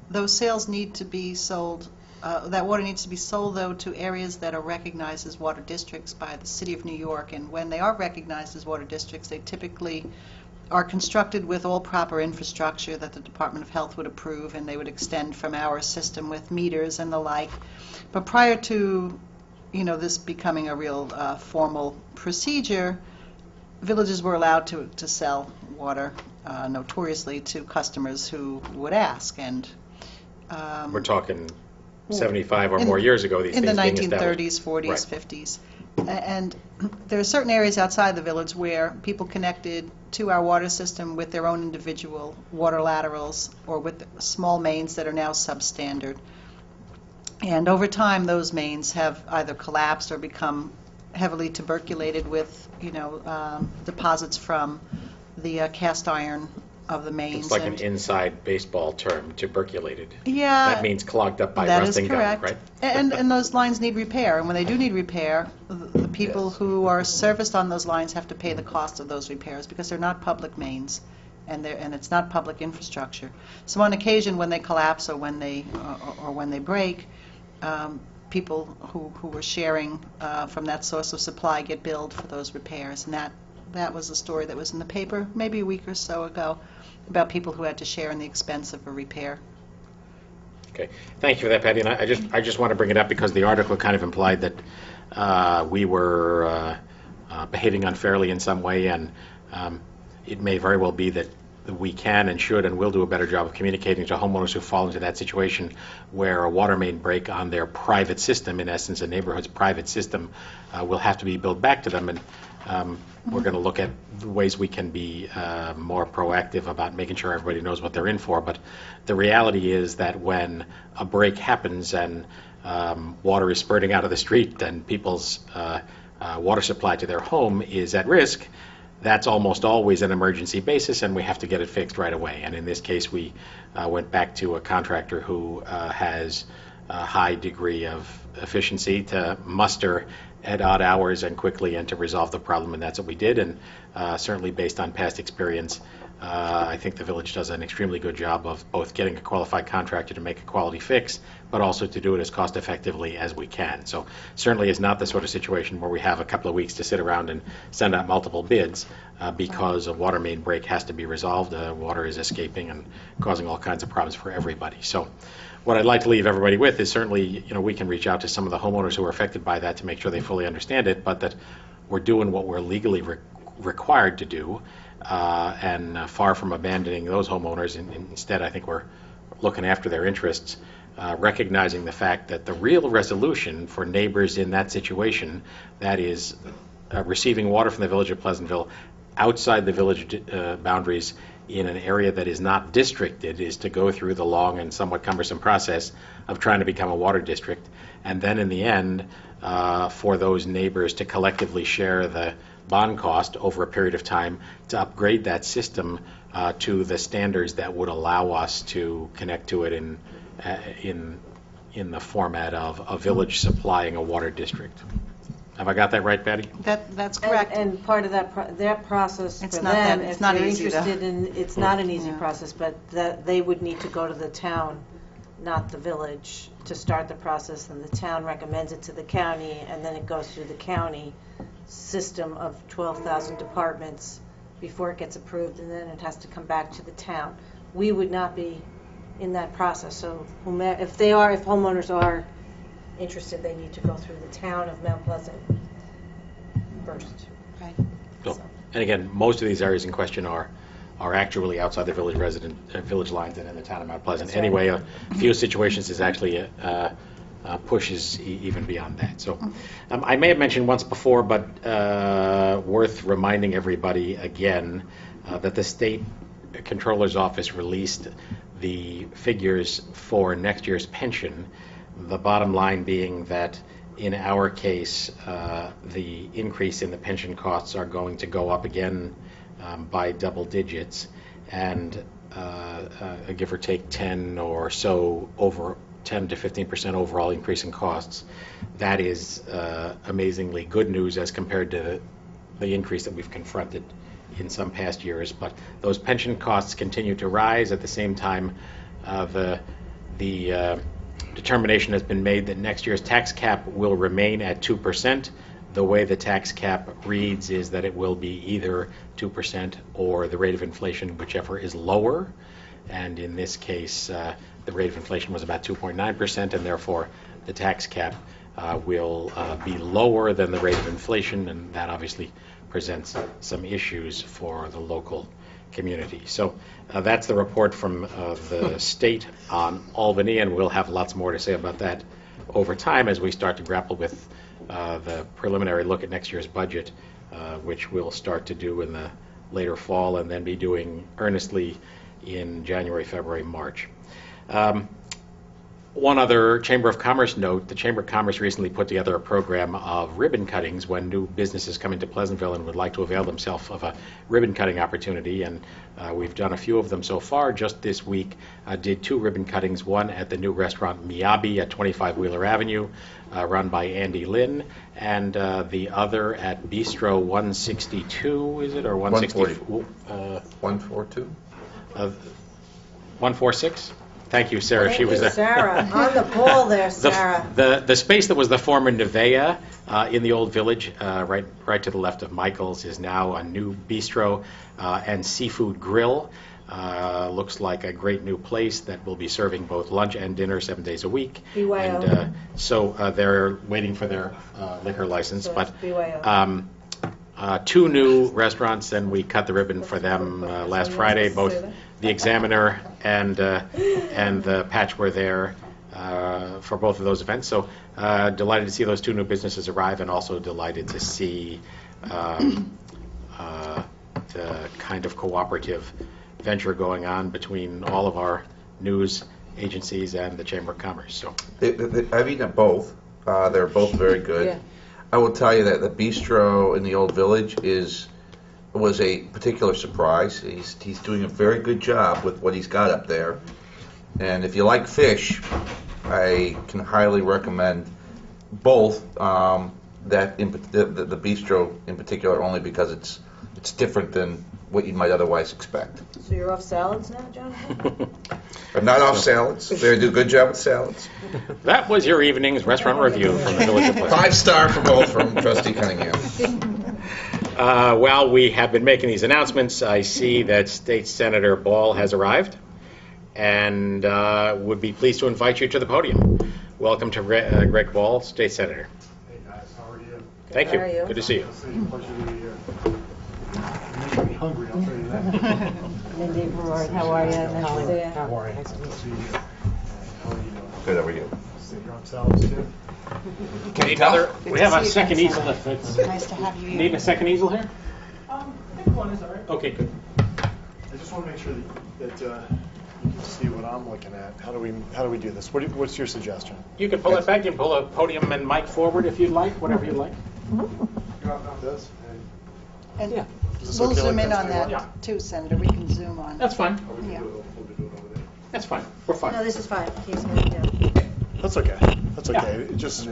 Those sales need to be sold, that water needs to be sold, though, to areas that are recognized as water districts by the City of New York. And when they are recognized as water districts, they typically are constructed with all proper infrastructure that the Department of Health would approve, and they would extend from our system with meters and the like. But prior to, this becoming a real formal procedure, villages were allowed to sell water notoriously to customers who would ask. And we're talking 75 or more years ago, these in things the being established. 1930s, 40s, Right. 50s. And there are certain areas outside the village where people connected to our water system with their own individual water laterals or with small mains that are now substandard. And over time, those mains have either collapsed or become heavily tuberculated with, deposits from the cast iron of the mains. It's like an and- inside baseball term, tuberculated. Yeah. That means clogged up by That is rusting gunk, correct. right? And those lines need repair, and when they do need repair, the people who are serviced on those lines have to pay the cost of those repairs because they're not public mains, and it's not public infrastructure. So on occasion, when they collapse or when they break, people who were sharing from that source of supply get billed for those repairs, and that was a story that was in the paper maybe a week or so ago about people who had to share in the expense of a repair. Okay, thank you for that, Patty. And I just want to bring it up because the article kind of implied that we were behaving unfairly in some way, and it may very well be that we can and should and will do a better job of communicating to homeowners who fall into that situation where a water main break on their private system, in essence a neighborhood's private system, will have to be billed back to them. And we're going to look at the ways we can be more proactive about making sure everybody knows what they're in for. But the reality is that when a break happens and water is spurting out of the street and people's water supply to their home is at risk, that's almost always an emergency basis, and we have to get it fixed right away. And in this case, we went back to a contractor who has a high degree of efficiency to muster at odd hours and quickly and to resolve the problem, and that's what we did. And certainly based on past experience, I think the village does an extremely good job of both getting a qualified contractor to make a quality fix, but also to do it as cost effectively as we can. So certainly it's not the sort of situation where we have a couple of weeks to sit around and send out multiple bids because a water main break has to be resolved. Water is escaping and causing all kinds of problems for everybody. So what I'd like to leave everybody with is certainly, we can reach out to some of the homeowners who are affected by that to make sure they fully understand it, but that we're doing what we're legally required to do, and far from abandoning those homeowners. Instead, I think we're looking after their interests, recognizing the fact that the real resolution for neighbors in that situation, that is receiving water from the village of Pleasantville outside the village boundaries in an area that is not districted, is to go through the long and somewhat cumbersome process of trying to become a water district, and then in the end, for those neighbors to collectively share the bond cost over a period of time to upgrade that system to the standards that would allow us to connect to it in the format of a village supplying a water district. Have I got that right, Patty? That's correct. And part of that process It's for not them, that- it's if not they're easy, though. interested in, it's not an easy process, but that they would need to go to the town, not the village, to start the process, and the town recommends it to the county, and then it goes through the county system of 12,000 departments before it gets approved, and then it has to come back to the town. We would not be in that process, so if homeowners are interested, they need to go through the town of Mount Pleasant first. Right. So, and again, most of these areas in question are actually outside the village village lines and in the town of Mount Pleasant. That's right. Anyway, a few situations is actually pushes even beyond that. So I may have mentioned once before, but worth reminding everybody again that the state controller's office released the figures for next year's pension. The bottom line being that in our case, the increase in the pension costs are going to go up again by double digits, and give or take 10 or so over 10 to 15% overall increase in costs. That is amazingly good news as compared to the increase that we've confronted in some past years. But those pension costs continue to rise. At the same time, the determination has been made that next year's tax cap will remain at 2%. The way the tax cap reads is that it will be either 2% or the rate of inflation, whichever is lower. And in this case, the rate of inflation was about 2.9%, and therefore the tax cap will be lower than the rate of inflation, and that obviously presents some issues for the local community. So that's the report from the state on Albany, and we'll have lots more to say about that over time as we start to grapple with the preliminary look at next year's budget, which we'll start to do in the later fall and then be doing earnestly in January, February, March. One other Chamber of Commerce note, the Chamber of Commerce recently put together a program of ribbon cuttings when new businesses come into Pleasantville and would like to avail themselves of a ribbon cutting opportunity, and we've done a few of them so far. Just this week did 2 ribbon cuttings, one at the new restaurant Miyabi at 25 Wheeler Avenue, run by Andy Lynn, and the other at Bistro 162, is it, or 160? 142? 146? Thank you, Sarah. Thank you, Sarah. On the ball there, Sarah. The space that was the former Nevea in the old village, right to the left of Michael's, is now a new bistro and seafood grill. Looks like a great new place that will be serving both lunch and dinner 7 days a week. BYO. And so they're waiting for their liquor license. So but it's BYO. 2 new restaurants, and we cut the ribbon for them last Friday. Both the Examiner and the Patch were there for both of those events. So delighted to see those 2 new businesses arrive, and also delighted to see the kind of cooperative venture going on between all of our news agencies and the Chamber of Commerce. So I've eaten at both. They're both very good. Yeah. I will tell you that the bistro in the old village was a particular surprise. He's doing a very good job with what he's got up there. And if you like fish, I can highly recommend both. The bistro in particular, only because it's different than what you might otherwise expect. So you're off salads now, John? I'm not off salads. They do a good job with salads. that was your evening's restaurant review from the Village of Pleasant. 5-star for both from Trustee Cunningham. While we have been making these announcements, I see that State Senator Ball has arrived and would be pleased to invite you to the podium. Welcome to Greg Ball, State Senator. Hey guys, how are you? Thank you. How are you? Good to see you. It's a pleasure to be here. You make me hungry, I'll tell you that. Mindy Brewer, how are you? Nice to see you. How are you? Nice to meet you. Good to see you. How are you doing? Good, how are you? Stay here on salads too? We have a second easel if it's... Nice to have you. Need a second easel here? I think one is all right. Okay, good. I just want to make sure that you can see what I'm looking at. How do we do this? What's your suggestion? You can pull it back. You can pull a podium and mic forward if you'd like, whatever you'd like. This? And Yeah. Is this we'll okay zoom like in this? on Do you want- that too, Senator. We can zoom on. That's fine. Or we can Yeah. do it over there. That's fine. We're fine. No, this is fine. He's going to do. That's okay. That's Yeah. okay. It just,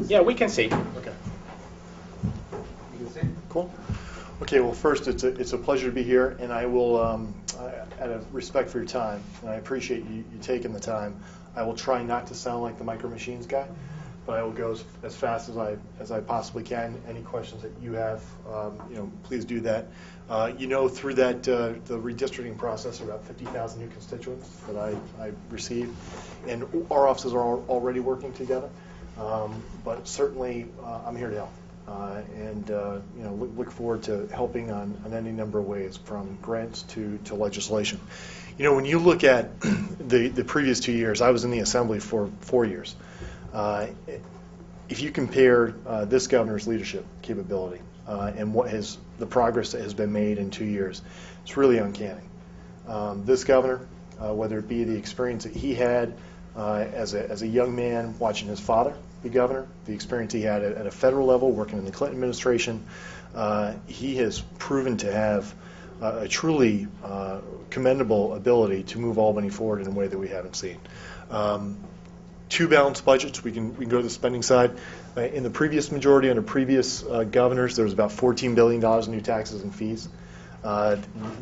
Yeah, we can see. okay. Cool. Okay, well, first, it's a pleasure to be here, and I will, out of respect for your time, and I appreciate you taking the time, I will try not to sound like the Micro Machines guy, but I will go as fast as I possibly can. Any questions that you have, please do that. Through that the redistricting process, about 50,000 new constituents that I received, and our offices are already working together. But certainly, I'm here to help. Look forward to helping on any number of ways, from grants to legislation. When you look at the previous 2 years, I was in the Assembly for 4 years. If you compare this governor's leadership capability and the progress that has been made in 2 years, it's really uncanny. This governor, whether it be the experience that he had as a young man watching his father be governor, the experience he had at a federal level working in the Clinton administration, he has proven to have a truly commendable ability to move Albany forward in a way that we haven't seen. 2 balanced budgets. We can go to the spending side. In the previous majority, under previous governors, there was about $14 billion in new taxes and fees.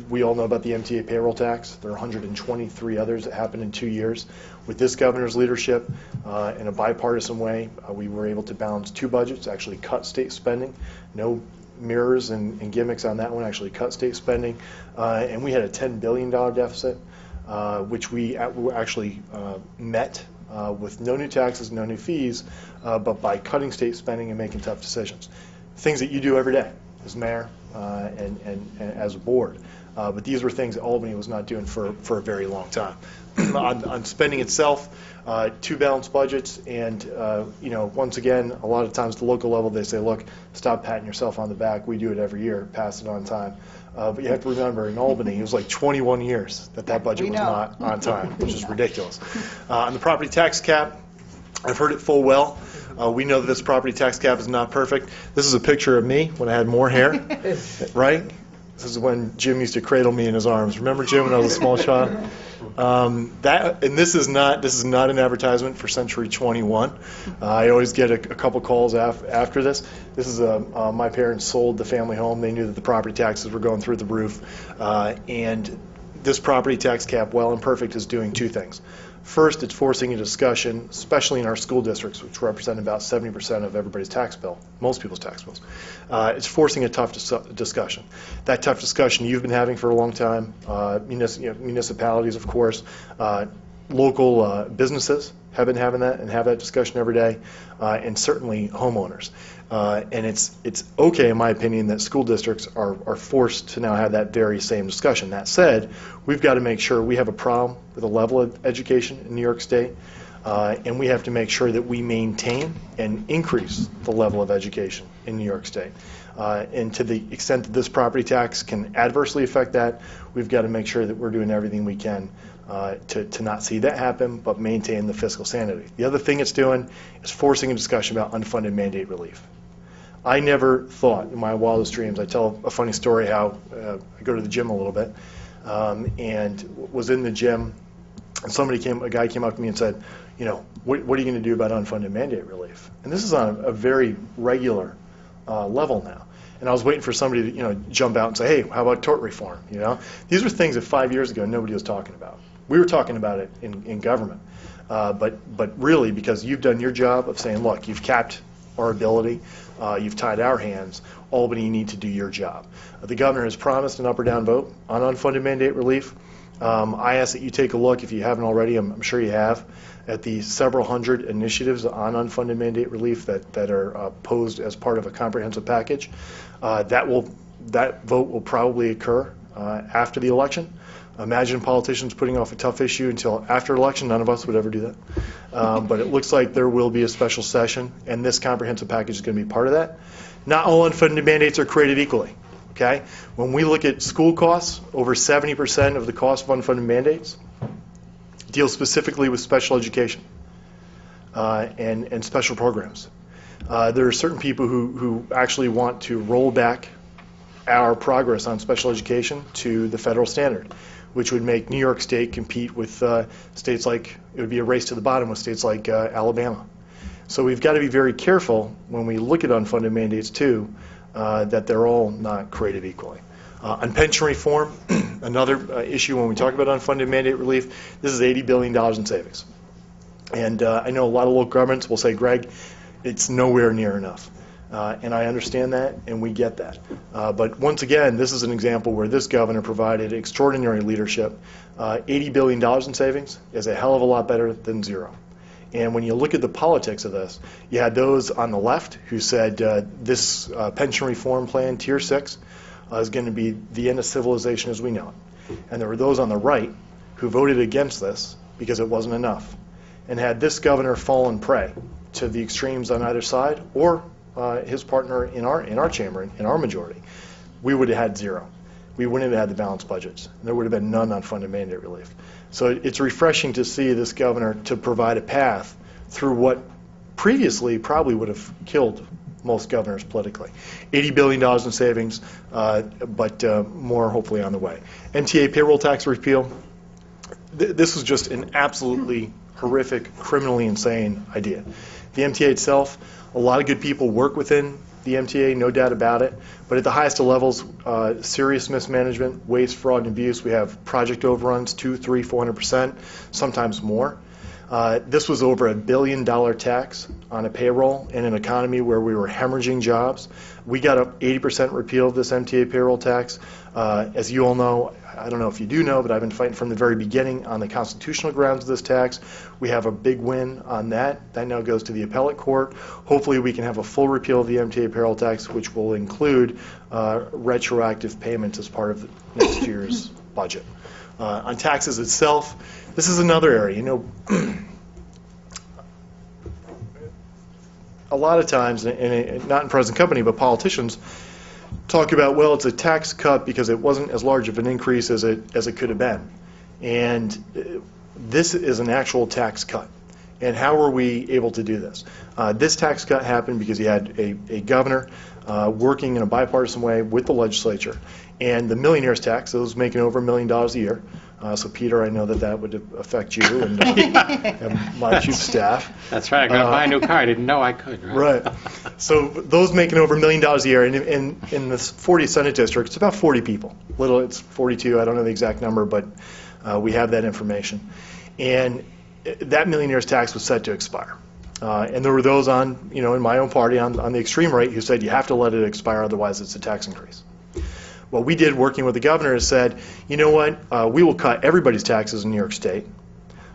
We all know about the MTA payroll tax. There are 123 others that happened in 2 years. With this governor's leadership, in a bipartisan way, we were able to balance two budgets, actually cut state spending. No mirrors and gimmicks on that one, actually cut state spending. And we had a $10 billion deficit, which we actually met with no new taxes, no new fees, but by cutting state spending and making tough decisions. Things that you do every day as mayor and as a board. But these were things that Albany was not doing for a very long time. On spending itself, two balanced budgets, and once again, a lot of times at the local level they say, look, stop patting yourself on the back. We do it every year, pass it on time. But you have to remember, in Albany, it was like 21 years that budget was not on time, which is ridiculous. On the property tax cap, I've heard it full well. We know that this property tax cap is not perfect. This is a picture of me when I had more hair, right? This is when Jim used to cradle me in his arms. Remember, Jim, when I was a small child? This is not an advertisement for Century 21. I always get a couple calls after this. This is my parents sold the family home. They knew that the property taxes were going through the roof, and this property tax cap, while imperfect, is doing two things. First, it's forcing a discussion, especially in our school districts, which represent about 70% of everybody's tax bill, most people's tax bills. It's forcing a tough discussion. That tough discussion you've been having for a long time, municipalities, of course, local businesses have been having that and have that discussion every day, and certainly homeowners. And it's okay, in my opinion, that school districts are forced to now have that very same discussion. That said, we've got to make sure we have a problem with the level of education in New York State, and we have to make sure that we maintain and increase the level of education in New York State. And to the extent that this property tax can adversely affect that, we've got to make sure that we're doing everything we can to not see that happen, but maintain the fiscal sanity. The other thing it's doing is forcing a discussion about unfunded mandate relief. I never thought in my wildest dreams, I tell a funny story how I go to the gym a little bit, and was in the gym, and a guy came up to me and said, what are you going to do about unfunded mandate relief? And this is on a very regular level now. And I was waiting for somebody to jump out and say, hey, how about tort reform? These were things that 5 years ago nobody was talking about. We were talking about it in government, but really because you've done your job of saying, look, you've capped our ability, you've tied our hands, Albany, you need to do your job. The governor has promised an up or down vote on unfunded mandate relief. I ask that you take a look, if you haven't already, I'm sure you have, at the several hundred initiatives on unfunded mandate relief that are posed as part of a comprehensive package. That vote will probably occur after the election. Imagine politicians putting off a tough issue until after election. None of us would ever do that. But it looks like there will be a special session, and this comprehensive package is going to be part of that. Not all unfunded mandates are created equally. Okay? When we look at school costs, over 70% of the cost of unfunded mandates deal specifically with special education and special programs. There are certain people who actually want to roll back our progress on special education to the federal standard, which would make New York State compete with states like, it would be a race to the bottom with states like Alabama. So we've got to be very careful when we look at unfunded mandates too, that they're all not created equally. On pension reform, another issue when we talk about unfunded mandate relief, this is $80 billion in savings. And I know a lot of local governments will say, Greg, it's nowhere near enough. And I understand that, and we get that. But once again, this is an example where this governor provided extraordinary leadership. $80 billion in savings is a hell of a lot better than zero. And when you look at the politics of this, you had those on the left who said this pension reform plan, Tier 6, is going to be the end of civilization as we know it. And there were those on the right who voted against this because it wasn't enough. And had this governor fallen prey to the extremes on either side, or his partner in our chamber, in our majority, we would have had zero. We wouldn't have had the balanced budgets. There would have been none on funded mandate relief. So it's refreshing to see this governor to provide a path through what previously probably would have killed most governors politically. $80 billion in savings, but more hopefully on the way. MTA payroll tax repeal. This was just an absolutely horrific, criminally insane idea. The MTA itself, a lot of good people work within the MTA, no doubt about it, but at the highest of levels, serious mismanagement, waste, fraud, and abuse. We have project overruns, 200%, 300%, 400%, sometimes more. This was over $1 billion tax on a payroll in an economy where we were hemorrhaging jobs. We got an 80% repeal of this MTA payroll tax. As you all know, I don't know if you do know, but I've been fighting from the very beginning on the constitutional grounds of this tax. We have a big win on that. That now goes to the appellate court. Hopefully we can have a full repeal of the MTA payroll tax, which will include retroactive payments as part of next year's budget. On taxes itself, this is another area. You know, a lot of times, and not in present company, but politicians talk about, well, it's a tax cut because it wasn't as large of an increase as it could have been. And this is an actual tax cut. And how were we able to do this? This tax cut happened because you had a governor working in a bipartisan way with the legislature. And the millionaire's tax, those making over $1 million a year. So, Peter, I know that would affect you and my chief staff. That's right. I'm going to buy a new car. I didn't know I could. Right. So those making over $1 million a year, and in the 40th Senate District, it's about 40 people. It's 42. I don't know the exact number, but we have that information. And that millionaire's tax was set to expire. And there were those on, in my own party on the extreme right who said you have to let it expire, otherwise it's a tax increase. What we did working with the governor is said, you know what, we will cut everybody's taxes in New York State,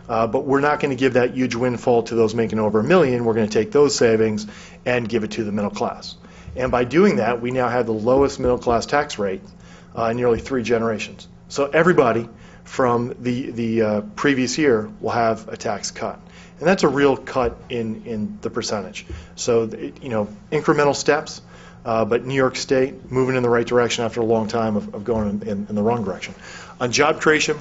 but we're not going to give that huge windfall to those making over $1 million. We're going to take those savings and give it to the middle class. And by doing that, we now have the lowest middle class tax rate in nearly 3 generations. So everybody from the previous year will have a tax cut. And that's a real cut in the percentage. So, incremental steps. But New York State moving in the right direction after a long time of going in the wrong direction. On job creation,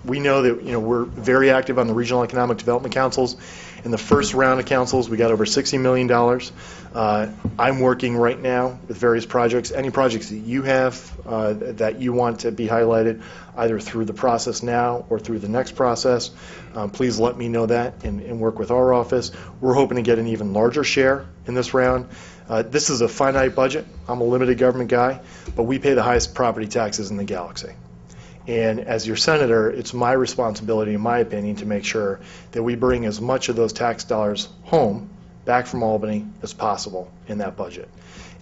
we know that we're very active on the regional economic development councils. In the first round of councils, we got over $60 million. I'm working right now with various projects. Any projects that you have that you want to be highlighted, either through the process now or through the next process, please let me know that and work with our office. We're hoping to get an even larger share in this round. This is a finite budget. I'm a limited government guy, but we pay the highest property taxes in the galaxy. And as your senator, it's my responsibility, in my opinion, to make sure that we bring as much of those tax dollars home, back from Albany, as possible in that budget.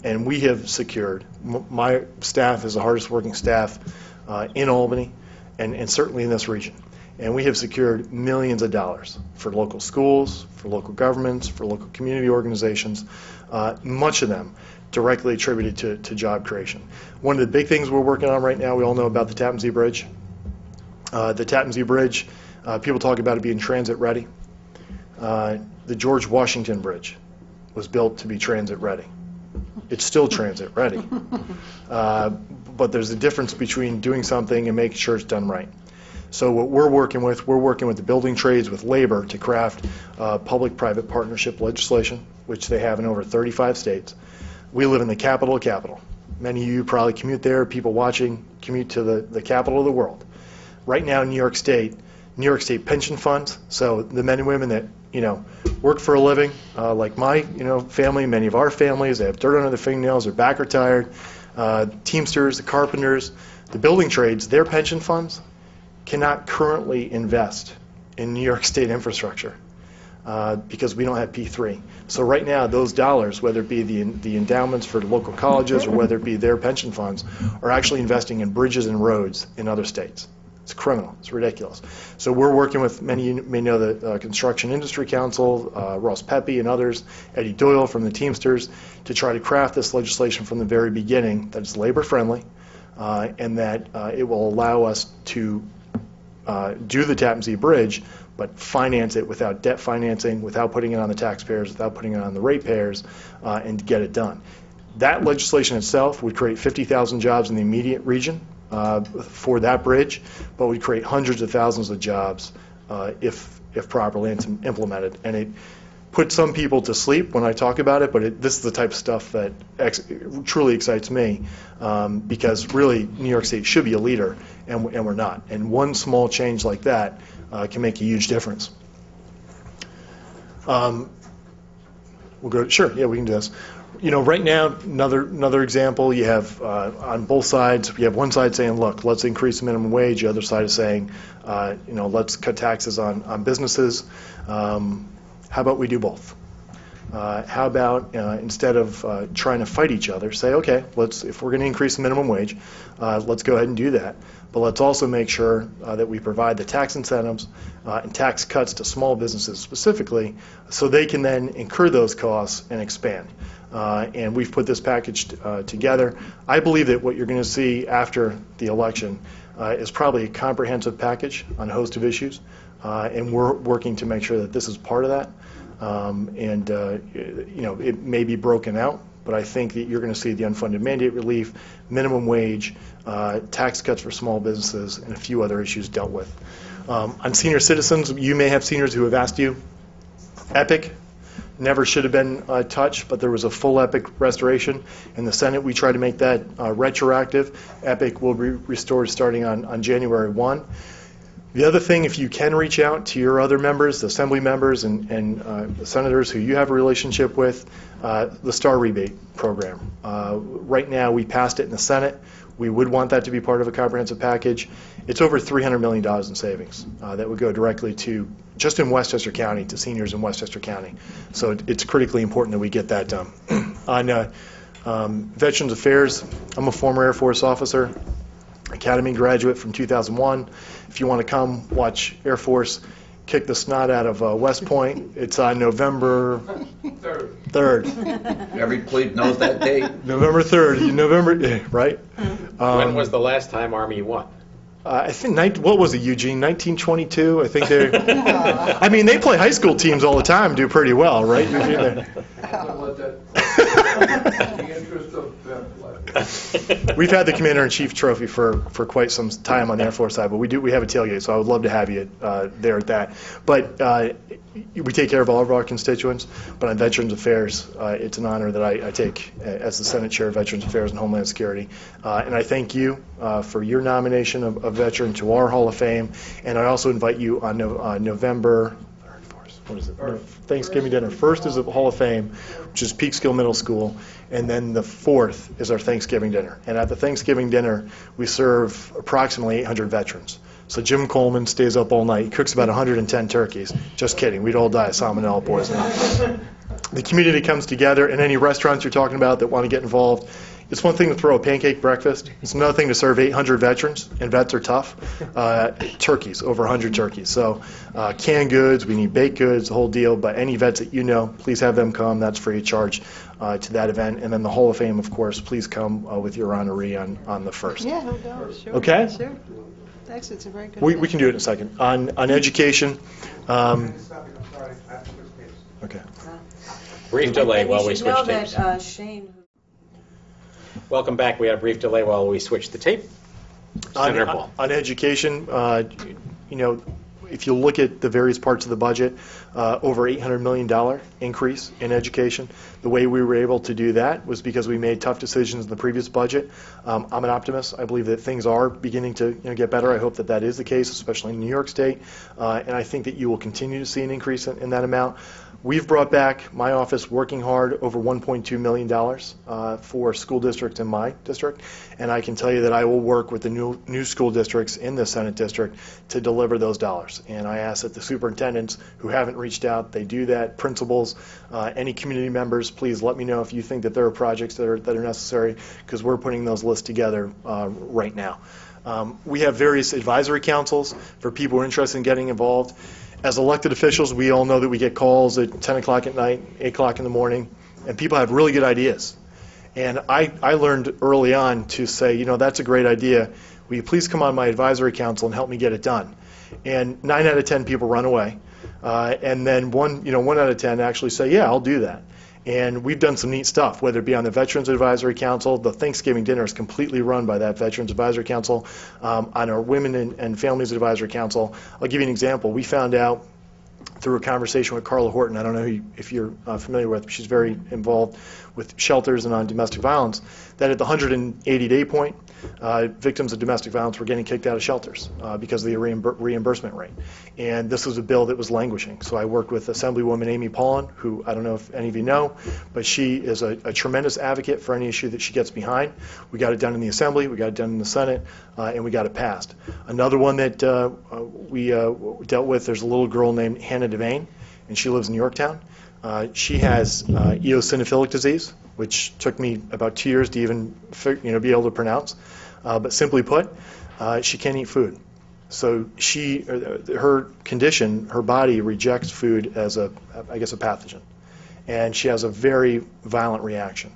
And we have secured, my staff is the hardest working staff in Albany and certainly in this region. And we have secured millions of dollars for local schools, for local governments, for local community organizations, much of them directly attributed to job creation. One of the big things we're working on right now, we all know about the Tappan Zee Bridge. The Tappan Zee Bridge, people talk about it being transit ready. The George Washington Bridge was built to be transit ready. It's still transit ready. But there's a difference between doing something and making sure it's done right. So what we're working with the building trades, with labor, to craft public-private partnership legislation, which they have in over 35 states. We live in the capital of capital. Many of you probably commute there. People watching commute to the capital of the world. Right now in New York State pension funds, so the men and women that work for a living, like my family, many of our families, they have dirt under their fingernails, their back are tired. Teamsters, the carpenters, the building trades, their pension funds cannot currently invest in New York State infrastructure because we don't have P3. So right now, those dollars, whether it be the endowments for local colleges or whether it be their pension funds, are actually investing in bridges and roads in other states. It's criminal. It's ridiculous. So we're working with, many of you may know, the Construction Industry Council, Ross Pepe and others, Eddie Doyle from the Teamsters, to try to craft this legislation from the very beginning that is labor-friendly and that it will allow us to do the Tappan Zee Bridge, but finance it without debt financing, without putting it on the taxpayers, without putting it on the ratepayers, and get it done. That legislation itself would create 50,000 jobs in the immediate region for that bridge, but would create hundreds of thousands of jobs if properly implemented. And it put some people to sleep when I talk about it, but this is the type of stuff that truly excites me, because really New York State should be a leader, and we're not. And one small change like that can make a huge difference. We'll go. Sure. Yeah, we can do this. Right now, another example. You have on both sides. You have one side saying, "Look, let's increase the minimum wage." The other side is saying, "Let's cut taxes on businesses." How about we do both? How about instead of trying to fight each other, say, okay, if we're going to increase the minimum wage, let's go ahead and do that. But let's also make sure that we provide the tax incentives and tax cuts to small businesses specifically, so they can then incur those costs and expand. And we've put this package together. I believe that what you're going to see after the election is probably a comprehensive package on a host of issues, and we're working to make sure that this is part of that. It may be broken out, but I think that you're going to see the unfunded mandate relief, minimum wage, tax cuts for small businesses, and a few other issues dealt with. On senior citizens, you may have seniors who have asked you, EPIC never should have been touched, but there was a full EPIC restoration. In the Senate, we tried to make that retroactive. EPIC will be restored starting on January 1. The other thing, if you can reach out to your other members, the assembly members and the senators who you have a relationship with, the STAR rebate program. Right now, we passed it in the Senate. We would want that to be part of a comprehensive package. It's over $300 million in savings that would go directly to, just in Westchester County, to seniors in Westchester County. So it's critically important that we get that done. On Veterans Affairs, I'm a former Air Force officer, Academy graduate from 2001. If you want to come watch Air Force kick the snot out of West Point, it's on November 3rd. Every plebe knows that date. November 3rd, right? When was the last time Army won? I think, what was it, Eugene, 1922? I think they, I mean, they play high school teams all the time, do pretty well, right, Eugene? We've had the Commander-in-Chief trophy for quite some time on the Air Force side, but we have a tailgate, so I would love to have you there at that. But we take care of all of our constituents, but on Veterans Affairs, it's an honor that I take as the Senate Chair of Veterans Affairs and Homeland Security. And I thank you for your nomination of veteran to our Hall of Fame, and I also invite you on November, what is it? Thanksgiving dinner. First is the Hall of Fame, which is Peekskill Middle School, and then the 4th is our Thanksgiving dinner. And at the Thanksgiving dinner, we serve approximately 800 veterans. So Jim Coleman stays up all night. He cooks about 110 turkeys. Just kidding. We'd all die of salmonella poisoning. The community comes together, and any restaurants you're talking about that want to get involved, it's one thing to throw a pancake breakfast. It's another thing to serve 800 veterans, and vets are tough. Turkeys, over 100 turkeys. So canned goods, we need baked goods, the whole deal. But any vets that you know, please have them come. That's free of charge to that event. And then the Hall of Fame, of course, please come with your honoree on the 1st. Yeah, no doubt. Sure. Okay? Sure. Thanks, it's a very good We can do it in a second. On education. Okay. Brief delay while we You should switch know tapes. that Shane. Welcome back. We had a brief delay while we switched the tape. Senator Paul. On education, if you look at the various parts of the budget, over $800 million increase in education. The way we were able to do that was because we made tough decisions in the previous budget. I'm an optimist. I believe that things are beginning to get better. I hope that that is the case, especially in New York State. And I think that you will continue to see an increase in that amount. We've brought back, my office working hard, over $1.2 million for school districts in my district, and I can tell you that I will work with the new school districts in the Senate district to deliver those dollars. And I ask that the superintendents who haven't reached out, they do that. Principals, any community members, please let me know if you think that there are projects that are necessary, because we're putting those lists together right now. We have various advisory councils for people who are interested in getting involved. As elected officials, we all know that we get calls at 10 o'clock at night, 8 o'clock in the morning, and people have really good ideas. And I learned early on to say, that's a great idea. Will you please come on my advisory council and help me get it done? And 9 out of 10 people run away. And then 1 out of 10 actually say, yeah, I'll do that. And we've done some neat stuff, whether it be on the Veterans Advisory Council. The Thanksgiving dinner is completely run by that Veterans Advisory Council. On our Women and Families Advisory Council, I'll give you an example. We found out through a conversation with Carla Horton. I don't know if you're familiar with, but she's very involved with shelters and on domestic violence, that at the 180-day point, victims of domestic violence were getting kicked out of shelters because of the reimbursement rate. And this was a bill that was languishing. So I worked with Assemblywoman Amy Paulin, who I don't know if any of you know, but she is a tremendous advocate for any issue that she gets behind. We got it done in the Assembly, we got it done in the Senate, and we got it passed. Another one that we dealt with, there's a little girl named Hannah Devane, and she lives in Yorktown. She has eosinophilic disease, which took me about 2 years to even be able to pronounce. But simply put, she can't eat food. So her condition, her body rejects food as a pathogen, and she has a very violent reaction.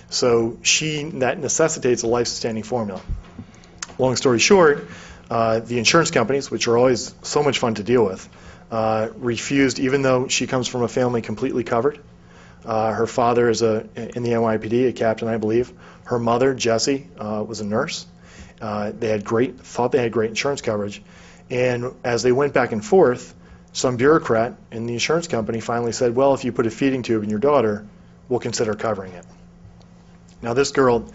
So that necessitates a life-sustaining formula. Long story short, the insurance companies, which are always so much fun to deal with, refused, even though she comes from a family completely covered. Her father is in the NYPD, a captain, I believe. Her mother, Jessie, was a nurse. Thought they had great insurance coverage. And as they went back and forth, some bureaucrat in the insurance company finally said, well, if you put a feeding tube in your daughter, we'll consider covering it. Now this girl,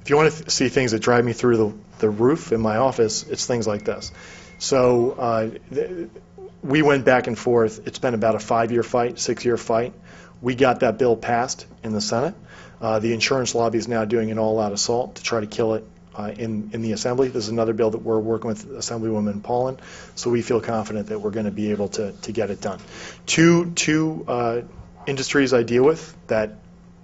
if you want to see things that drive me through the roof in my office, it's things like this. So we went back and forth. It's been about a 5-year fight, 6-year fight. We got that bill passed in the Senate. The insurance lobby is now doing an all-out assault to try to kill it in the Assembly. This is another bill that we're working with Assemblywoman Paulin, so we feel confident that we're going to be able to get it done. Two industries I deal with that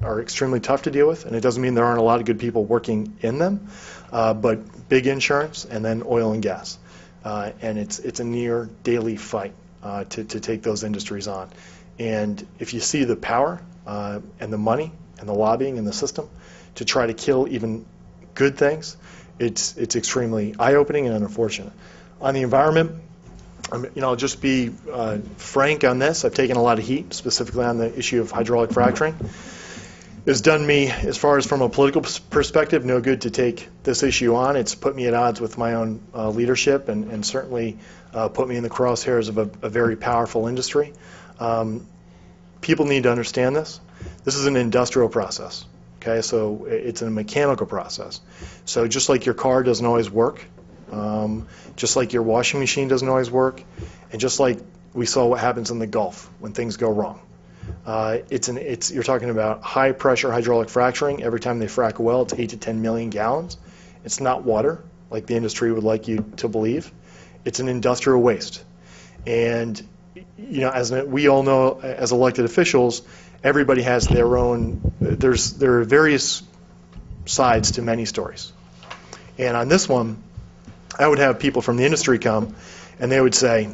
are extremely tough to deal with, and it doesn't mean there aren't a lot of good people working in them, but big insurance and then oil and gas. And it's a near daily fight to take those industries on. And if you see the power and the money and the lobbying in the system to try to kill even good things, it's extremely eye-opening and unfortunate. On the environment, I'll just be frank on this. I've taken a lot of heat, specifically on the issue of hydraulic fracturing. It's done me, as far as from a political perspective, no good to take this issue on. It's put me at odds with my own leadership and certainly put me in the crosshairs of a very powerful industry. People need to understand this. This is an industrial process, okay? So it's a mechanical process. So just like your car doesn't always work, just like your washing machine doesn't always work, and just like we saw what happens in the Gulf when things go wrong. You're talking about high pressure hydraulic fracturing. Every time they frack a well, it's 8 to 10 million gallons. It's not water, like the industry would like you to believe. It's an industrial waste. And we all know, as elected officials, everybody has their own. There are various sides to many stories. And on this one, I would have people from the industry come, and they would say,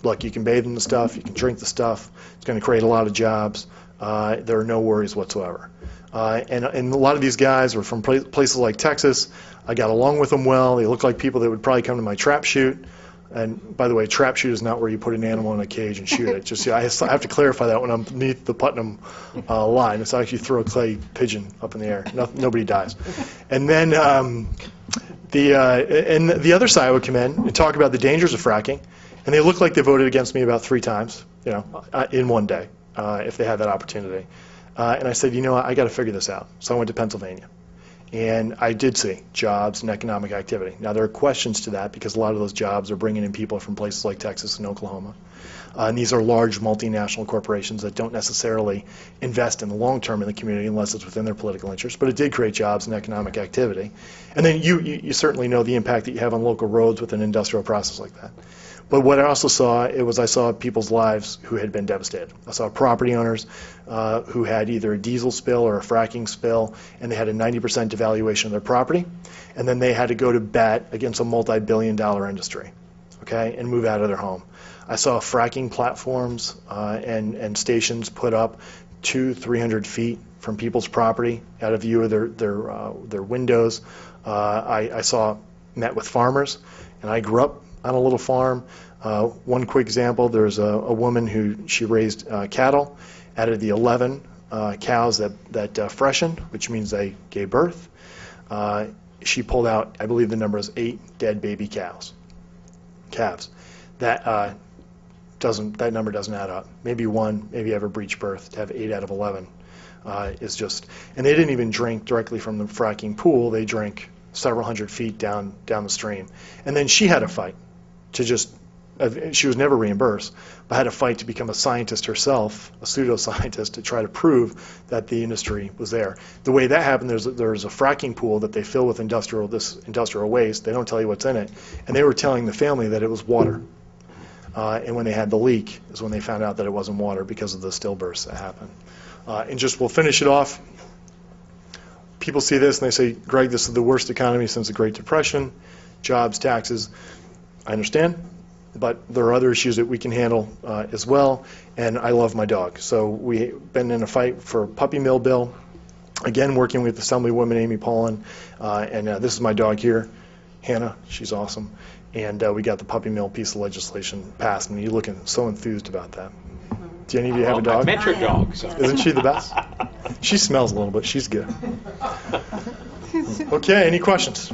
look, you can bathe in the stuff, you can drink the stuff, it's going to create a lot of jobs, there are no worries whatsoever. And a lot of these guys are from places like Texas. I got along with them well. They look like people that would probably come to my trap shoot. And by the way, trap shoot is not where you put an animal in a cage and shoot it. Just I have to clarify that when I'm beneath the Putnam line. It's actually throw a clay pigeon up in the air. Nobody dies. And then the other side would come in and talk about the dangers of fracking. And they look like they voted against me about 3 times, in one day, if they had that opportunity. And I said, I got to figure this out. So I went to Pennsylvania. And I did see jobs and economic activity. Now, there are questions to that because a lot of those jobs are bringing in people from places like Texas and Oklahoma. And these are large multinational corporations that don't necessarily invest in the long term in the community unless it's within their political interest. But it did create jobs and economic activity. And then you certainly know the impact that you have on local roads with an industrial process like that. But what I also saw, I saw people's lives who had been devastated. I saw property owners who had either a diesel spill or a fracking spill, and they had a 90% devaluation of their property, and then they had to go to bat against a multi-billion-dollar industry, okay, and move out of their home. I saw fracking platforms and stations put up 200-300 feet from people's property out of view of their windows. I met with farmers, and I grew up on a little farm. One quick example, there's a woman who she raised cattle. Out of the 11 cows that freshened, which means they gave birth, she pulled out, I believe the number is 8 dead baby calves. That that number doesn't add up. Maybe one, maybe have a breech birth. To have 8 out of 11 is just, and they didn't even drink directly from the fracking pool. They drank several hundred feet down the stream. And then she had a fight to just, she was never reimbursed, but had a fight to become a scientist herself, a pseudoscientist, to try to prove that the industry was there. The way that happened, there's a fracking pool that they fill with industrial waste. They don't tell you what's in it. And they were telling the family that it was water. And when they had the leak is when they found out that it wasn't water because of the stillburst that happened. And just, we'll finish it off. People see this and they say, Greg, this is the worst economy since the Great Depression, jobs, taxes. I understand, but there are other issues that we can handle as well, and I love my dog. So we've been in a fight for a puppy mill bill, again working with Assemblywoman Amy Paulin, and this is my dog here, Hannah, she's awesome, and we got the puppy mill piece of legislation passed, and you're looking so enthused about that. Do any of you have a dog? I met your dog. So. Isn't she the best? She smells a little bit, she's good. Okay, any questions?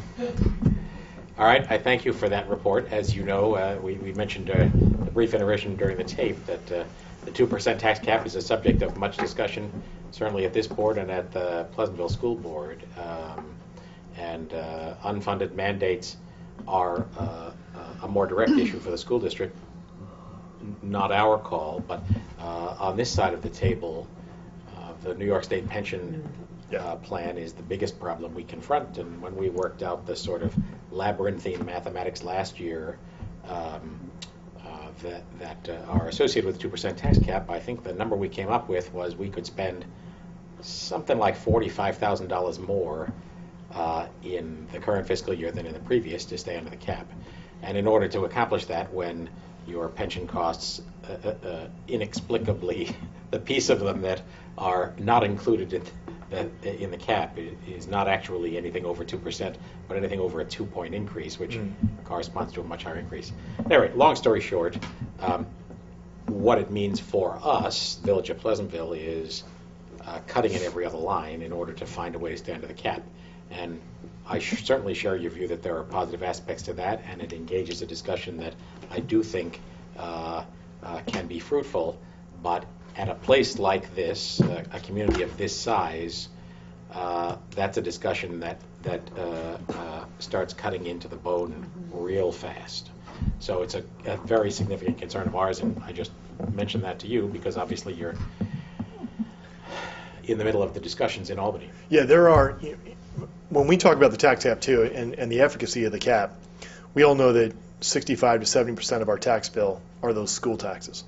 All right, I thank you for that report. As you know, we mentioned a brief intermission during the tape that the 2% tax cap is a subject of much discussion, certainly at this board and at the Pleasantville School Board. And unfunded mandates are a more direct issue for the school district, not our call, but on this side of the table, the New York State pension plan is the biggest problem we confront. And when we worked out the sort of labyrinthine mathematics last year that are associated with the 2% tax cap, I think the number we came up with was we could spend something like $45,000 more in the current fiscal year than in the previous to stay under the cap. And in order to accomplish that, when your pension costs inexplicably, the piece of them that are not included in the cap is not actually anything over 2%, but anything over a 2-point increase, which corresponds to a much higher increase. Anyway, long story short, what it means for us, Village of Pleasantville, is cutting in every other line in order to find a way to stay under the cap. And I certainly share your view that there are positive aspects to that, and it engages a discussion that I do think can be fruitful. But at a place like this, a community of this size, that's a discussion that starts cutting into the bone real fast. So it's a very significant concern of ours, and I just mentioned that to you because obviously you're in the middle of the discussions in Albany. Yeah, there are. When we talk about the tax cap too, and the efficacy of the cap, we all know that 65 to 70% of our tax bill are those school taxes.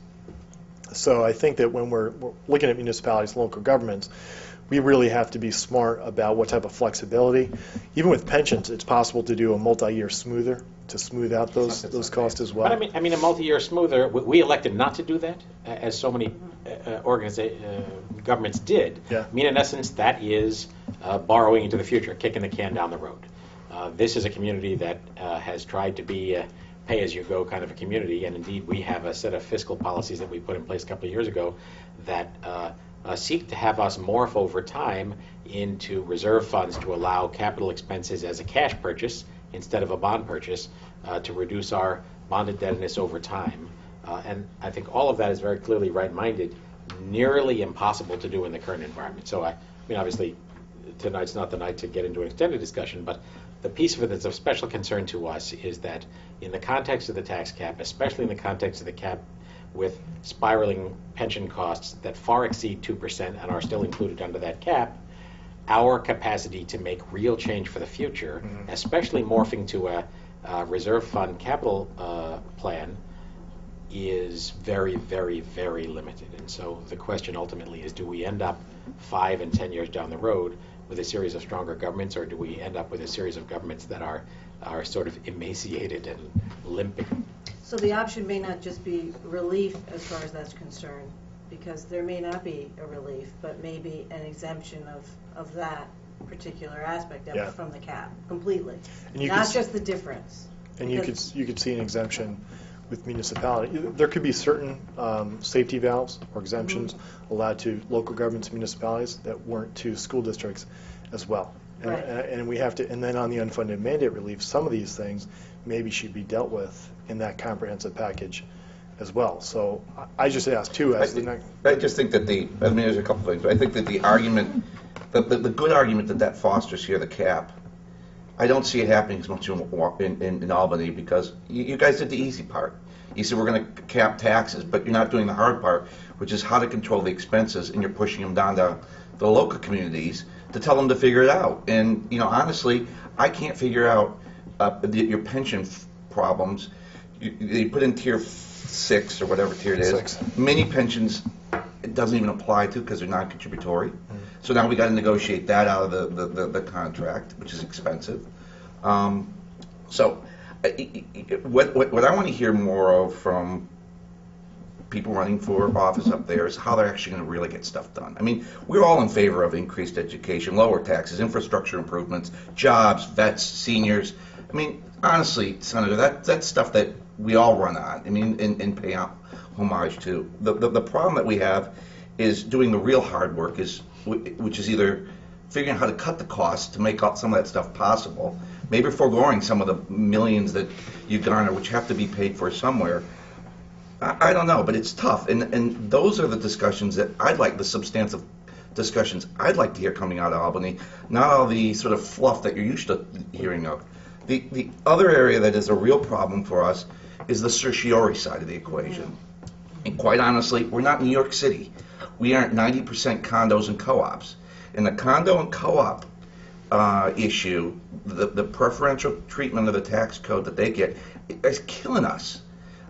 So I think that when we're looking at municipalities and local governments, we really have to be smart about what type of flexibility. Even with pensions, it's possible to do a multi-year smoother to smooth out those costs as well. But I mean a multi-year smoother. We elected not to do that, as so many governments did. Yeah. I mean, in essence, that is borrowing into the future, kicking the can down the road. This is a community that has tried to be a pay-as-you-go kind of a community, and indeed we have a set of fiscal policies that we put in place a couple of years ago that seek to have us morph over time into reserve funds to allow capital expenses as a cash purchase instead of a bond purchase to reduce our bond indebtedness over time. And I think all of that is very clearly right-minded, nearly impossible to do in the current environment. So I mean, obviously, tonight's not the night to get into an extended discussion, but the piece of it that's of special concern to us is that in the context of the tax cap, especially in the context of the cap with spiraling pension costs that far exceed 2% and are still included under that cap, our capacity to make real change for the future, especially morphing to a reserve fund capital plan, is very, very, very limited. And so the question ultimately is, do we end up 5 and 10 years down the road with a series of stronger governments, or do we end up with a series of governments that are sort of emaciated and limping? So the option may not just be relief as far as that's concerned, because there may not be a relief, but maybe an exemption of that particular aspect of it from the cap completely, And you not could, just the difference. and you could see an exemption with municipality. There could be certain safety valves or exemptions allowed to local governments and municipalities that weren't to school districts as well. And, Right. and we have to, and then on the unfunded mandate relief, some of these things maybe should be dealt with in that comprehensive package as well. So I just asked too, as the next. I just think that there's a couple things. I think that the argument, the good argument that fosters here, the cap, I don't see it happening as much in Albany, because you guys did the easy part. You said we're going to cap taxes, but you're not doing the hard part, which is how to control the expenses, and you're pushing them down to the local communities to tell them to figure it out. And, honestly, I can't figure out your pension problems. You put in tier 6 or whatever tier it is. 6. Many pensions it doesn't even apply to because they're non-contributory. So now we got to negotiate that out of the contract, which is expensive. So what I want to hear more of from people running for office up there is how they're actually going to really get stuff done. I mean, we're all in favor of increased education, lower taxes, infrastructure improvements, jobs, vets, seniors. I mean, honestly, Senator, that's stuff that we all run on, I mean, and pay homage to. The problem that we have is doing the real hard work, which is either figuring out how to cut the costs to make out some of that stuff possible, maybe foregoing some of the millions that you garner, which have to be paid for somewhere. I don't know, but it's tough, and those are the discussions that I'd like, the substantive discussions I'd like to hear coming out of Albany, not all the sort of fluff that you're used to hearing of. The other area that is a real problem for us is the certiorari side of the equation. And quite honestly, we're not New York City. We aren't 90% condos and co-ops. And the condo and co-op issue, the preferential treatment of the tax code that they get, is killing us.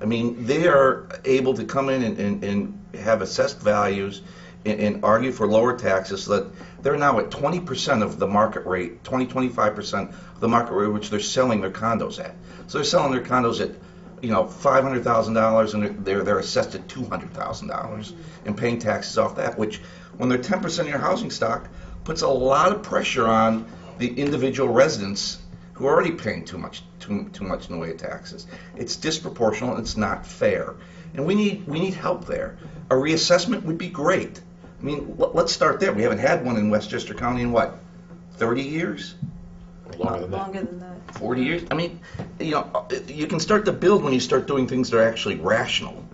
I mean, they are able to come in and have assessed values and argue for lower taxes so that they're now at 20% of the market rate, 25% of the market rate which they're selling their condos at. So they're selling their condos at, $500,000, and they're assessed at $200,000 and paying taxes off that, which, when they're 10% of your housing stock, puts a lot of pressure on the individual residents who are already paying too much in the way of taxes. It's disproportional. It's not fair, and we need help there. A reassessment would be great. I mean, let's start there. We haven't had one in Westchester County in what, 30 years? Longer than that. 40 years? I mean, you can start to build when you start doing things that are actually rational,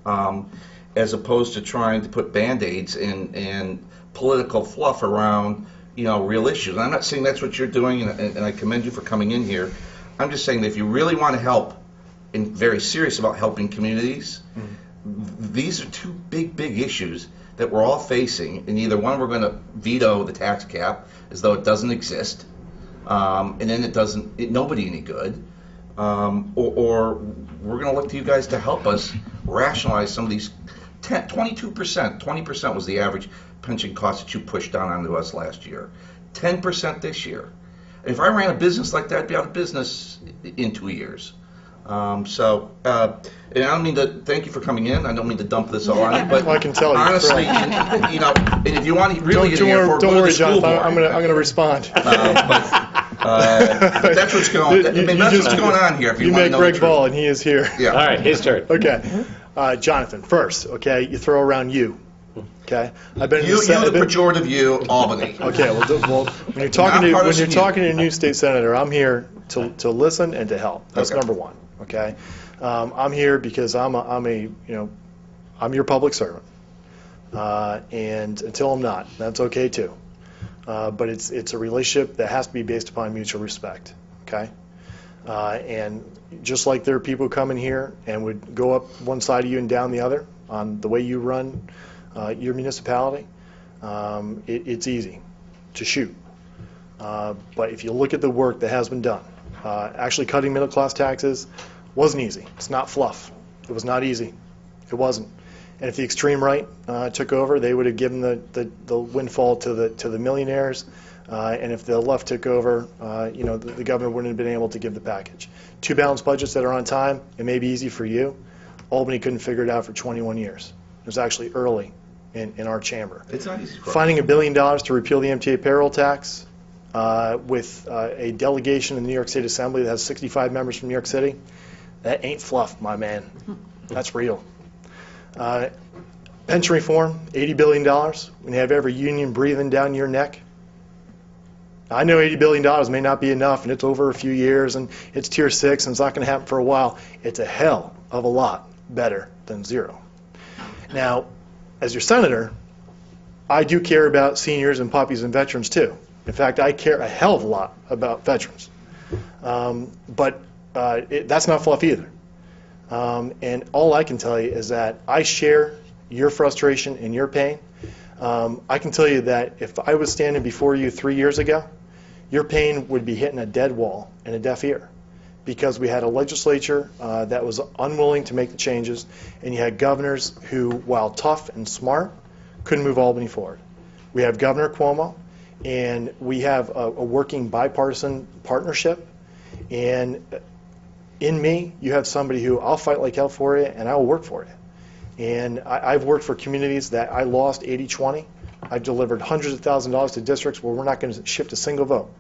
as opposed to trying to put Band-Aids and political fluff around, real issues. And I'm not saying that's what you're doing, and I commend you for coming in here. I'm just saying that if you really want to help, and very serious about helping communities, these are two big issues that we're all facing, and either one, we're going to veto the tax cap as though it doesn't exist, and then it doesn't nobody any good, or we're going to look to you guys to help us rationalize some of these. 22%, 20% was the average pension cost that you pushed down onto us last year. 10% this year. And if I ran a business like that, I'd be out of business in 2 years. And I don't mean to thank you for coming in. I don't mean to dump this all on you, but Well, I can tell you. honestly, and if you want to really get in the airport, don't go to worry, the school Jonathan. board. I'm gonna respond. But that's what's going. I mean, that's what's going on here. If you You want to met know Greg the truth. Ball, and he is here. Yeah. All right, his turn. Okay, Jonathan. First, okay, you throw around you. Okay, I've been. You, the pejorative you, Albany. Okay, well, when you're talking to a new state senator, I'm here to listen and to help. That's Okay. number one. Okay, I'm here because I'm your public servant, and until I'm not, that's okay too. But it's a relationship that has to be based upon mutual respect. Okay, and just like there are people who come in here and would go up one side of you and down the other on the way you run your municipality, it's easy to shoot. But if you look at the work that has been done, actually cutting middle class taxes wasn't easy. It's not fluff. It was not easy. It wasn't. And if the extreme right took over, they would have given the windfall to the millionaires. And if the left took over, the governor wouldn't have been able to give the package. Two balanced budgets that are on time, it may be easy for you. Albany couldn't figure it out for 21 years. It was actually early in our chamber. It's not easy. Finding $1 billion to repeal the MTA payroll tax with a delegation in the New York State Assembly that has 65 members from New York City, that ain't fluff, my man. That's real. Pension reform, $80 billion. When you have every union breathing down your neck. I know $80 billion may not be enough, and it's over a few years, and it's tier 6, and it's not going to happen for a while. It's a hell of a lot better than zero. Now, as your senator, I do care about seniors and puppies and veterans too. In fact, I care a hell of a lot about veterans. But that's not fluff either. And all I can tell you is that I share your frustration and your pain. I can tell you that if I was standing before you 3 years ago, your pain would be hitting a dead wall and a deaf ear, because we had a legislature that was unwilling to make the changes, and you had governors who, while tough and smart, couldn't move Albany forward. We have Governor Cuomo, and we have a working bipartisan partnership, and in me, you have somebody who I'll fight like hell for you, and I will work for you. And I've worked for communities that I lost 80-20. I've delivered hundreds of thousands of dollars to districts where we're not going to shift a single vote.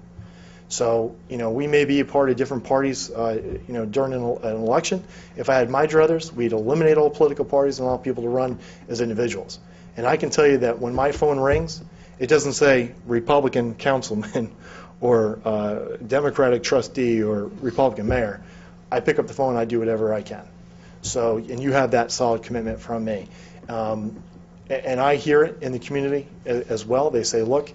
So, we may be a part of different parties, during an election. If I had my druthers, we'd eliminate all political parties and allow people to run as individuals. And I can tell you that when my phone rings, it doesn't say Republican councilman or Democratic trustee or Republican mayor. I pick up the phone, I do whatever I can. So, and you have that solid commitment from me. And I hear it in the community as well. They say, look,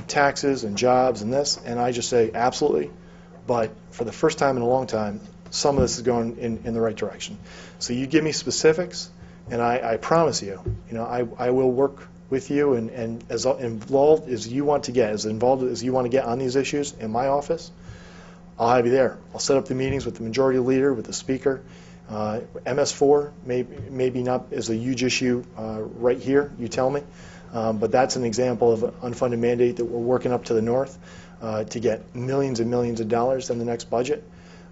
taxes and jobs and this, and I just say, absolutely. But for the first time in a long time, some of this is going in the right direction. So you give me specifics, and I promise you, I will work with you and as involved as you want to get, as involved as you want to get on these issues in my office. I'll have you there. I'll set up the meetings with the majority leader, with the speaker. MS4 maybe not is a huge issue right here, you tell me, but that's an example of an unfunded mandate that we're working up to the north to get millions and millions of dollars in the next budget.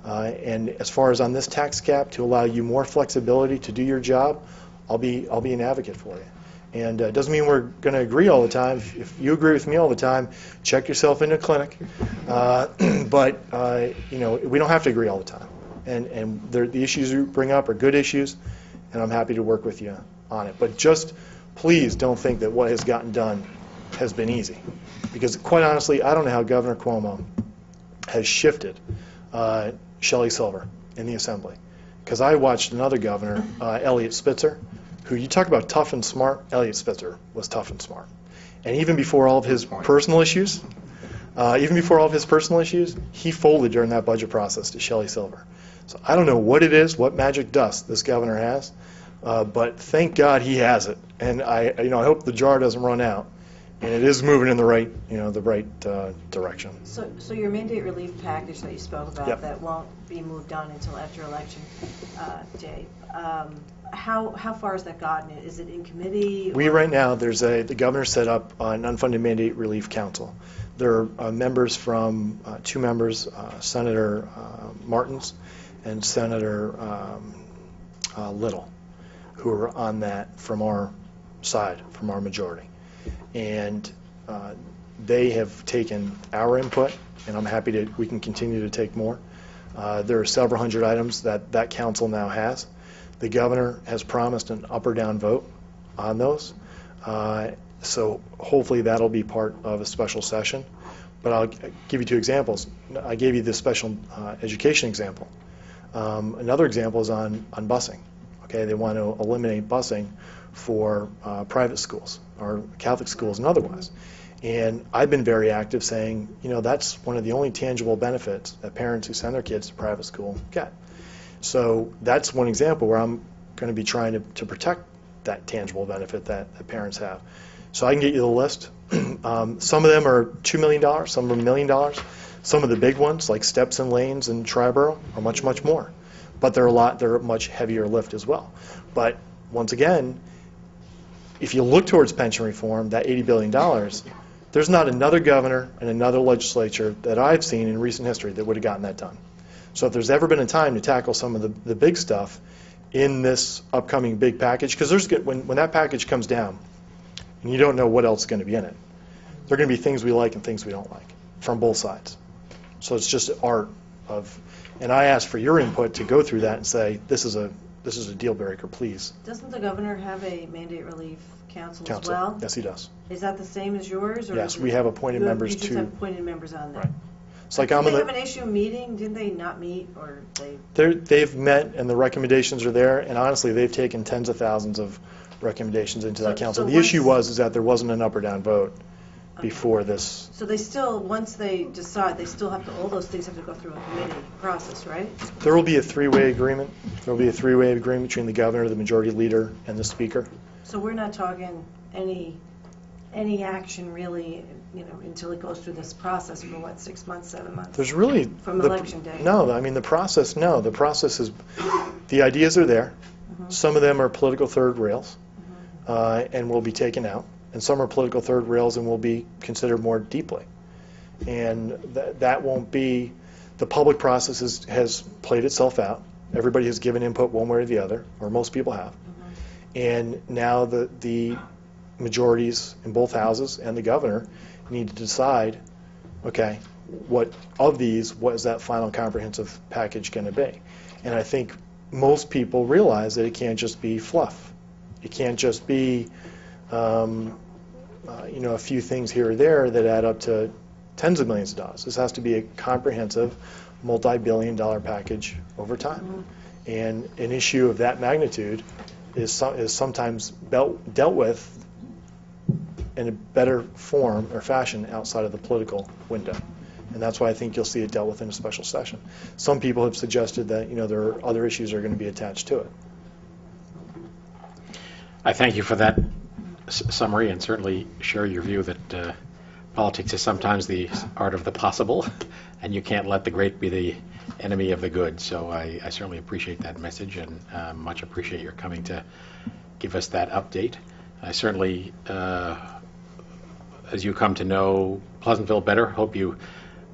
And as far as on this tax cap, to allow you more flexibility to do your job, I'll be an advocate for you. And it doesn't mean we're going to agree all the time. If you agree with me all the time, check yourself into a clinic. But we don't have to agree all the time. And the issues you bring up are good issues, and I'm happy to work with you on it. But just please don't think that what has gotten done has been easy. Because quite honestly, I don't know how Governor Cuomo has shifted Shelley Silver in the Assembly. Because I watched another governor, Elliot Spitzer, who, you talk about tough and smart, Elliot Spitzer was tough and smart. And even before all of his personal issues, he folded during that budget process to Shelley Silver. So I don't know what it is, what magic dust this governor has, but thank God he has it. And I hope the jar doesn't run out, and it is moving in the right direction. So your mandate relief package that you spoke about, Yep. that won't be moved on until after election day. How far has that gotten? Is it in committee? Right now, the governor set up an unfunded mandate relief council. There are members from, two members, Senator Martins and Senator Little, who are on that from our side, from our majority. And they have taken our input, and I'm happy we can continue to take more. There are several hundred items that council now has. The governor has promised an up or down vote on those. So hopefully that'll be part of a special session. But I'll give you two examples. I gave you the special education example. Another example is on busing. Okay, they want to eliminate busing for private schools or Catholic schools and otherwise. And I've been very active saying, that's one of the only tangible benefits that parents who send their kids to private school get. So that's one example where I'm going to be trying to protect that tangible benefit that parents have. So I can get you the list. Some of them are $2 million, some are $1 million. Some of the big ones, like steps and lanes in Triborough, are much, much more. But they're a much heavier lift as well. But once again, if you look towards pension reform, that $80 billion, there's not another governor and another legislature that I've seen in recent history that would have gotten that done. So if there's ever been a time to tackle some of the big stuff in this upcoming big package, because when that package comes down, and you don't know what else is going to be in it, there are going to be things we like and things we don't like from both sides. So it's just art of, and I ask for your input to go through that and say, this is a deal breaker, please. Doesn't the governor have a mandate relief council as well? Yes, he does. Is that the same as yours? Or Yes, is we have appointed members You just have appointed members on there. Right. It's like Did I'm they in have the, an issue meeting? Didn't they not meet, or they? they've met and the recommendations are there, and honestly, they've taken tens of thousands of recommendations into that So- council. so The issue once- is that there wasn't an up or down vote before this. So they still, once they decide, they still have to, all those things have to go through a committee process, right? There will be a three-way agreement. There will be a three-way agreement between the governor, the majority leader, and the speaker. So we're not talking any action really, until it goes through this process for what, 6 months, 7 months? There's really... From election day. No, I mean, the process is, the ideas are there. Some of them are political third rails and will be taken out. And some are political third rails and will be considered more deeply. And that won't be, the public process has played itself out. Everybody has given input one way or the other, or most people have. And now the majorities in both houses and the governor need to decide, okay, what is that final comprehensive package going to be? And I think most people realize that it can't just be fluff. It can't just be a few things here or there that add up to tens of millions of dollars. This has to be a comprehensive, multi-billion-dollar package over time. And an issue of that magnitude is sometimes dealt with in a better form or fashion outside of the political window. And that's why I think you'll see it dealt with in a special session. Some people have suggested that there are other issues that are going to be attached to it. I thank you for that summary and certainly share your view that politics is sometimes the art of the possible and you can't let the great be the enemy of the good. So I certainly appreciate that message and much appreciate your coming to give us that update. I certainly, as you come to know Pleasantville better, hope you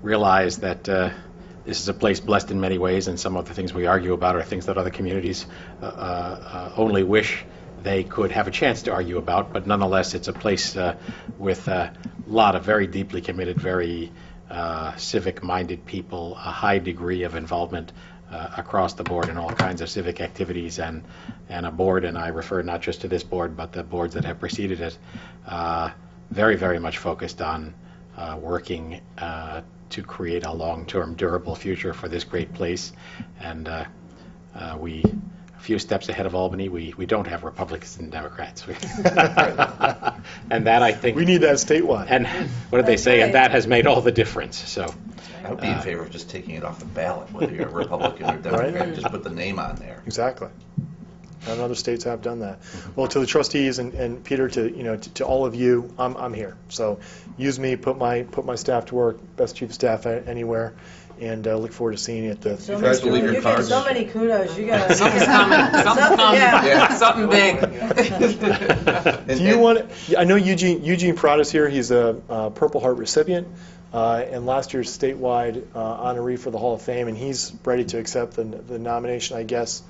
realize that this is a place blessed in many ways, and some of the things we argue about are things that other communities only wish they could have a chance to argue about, but nonetheless it's a place with a lot of very deeply committed, very civic-minded people, a high degree of involvement across the board in all kinds of civic activities, and a board, and I refer not just to this board but the boards that have preceded it, very, very much focused on working to create a long-term durable future for this great place. And we a few steps ahead of Albany. We don't have Republicans and Democrats. And that, I think... We need that statewide. And what did they say? And that has made all the difference. So I would be in favor of just taking it off the ballot, whether you're a Republican or Democrat, just put the name on there. Exactly. And other states have done that. Well, to the trustees and Peter, to all of you, I'm here. So use me, put my staff to work, best chief of staff anywhere, and look forward to seeing you at the... You guys will leave your cards. So many kudos. You got Something's coming. Something's coming. Yeah. Something big. Do you want? I know Eugene Prada's here. He's a Purple Heart recipient and last year's statewide honoree for the Hall of Fame, and he's ready to accept the nomination, I guess,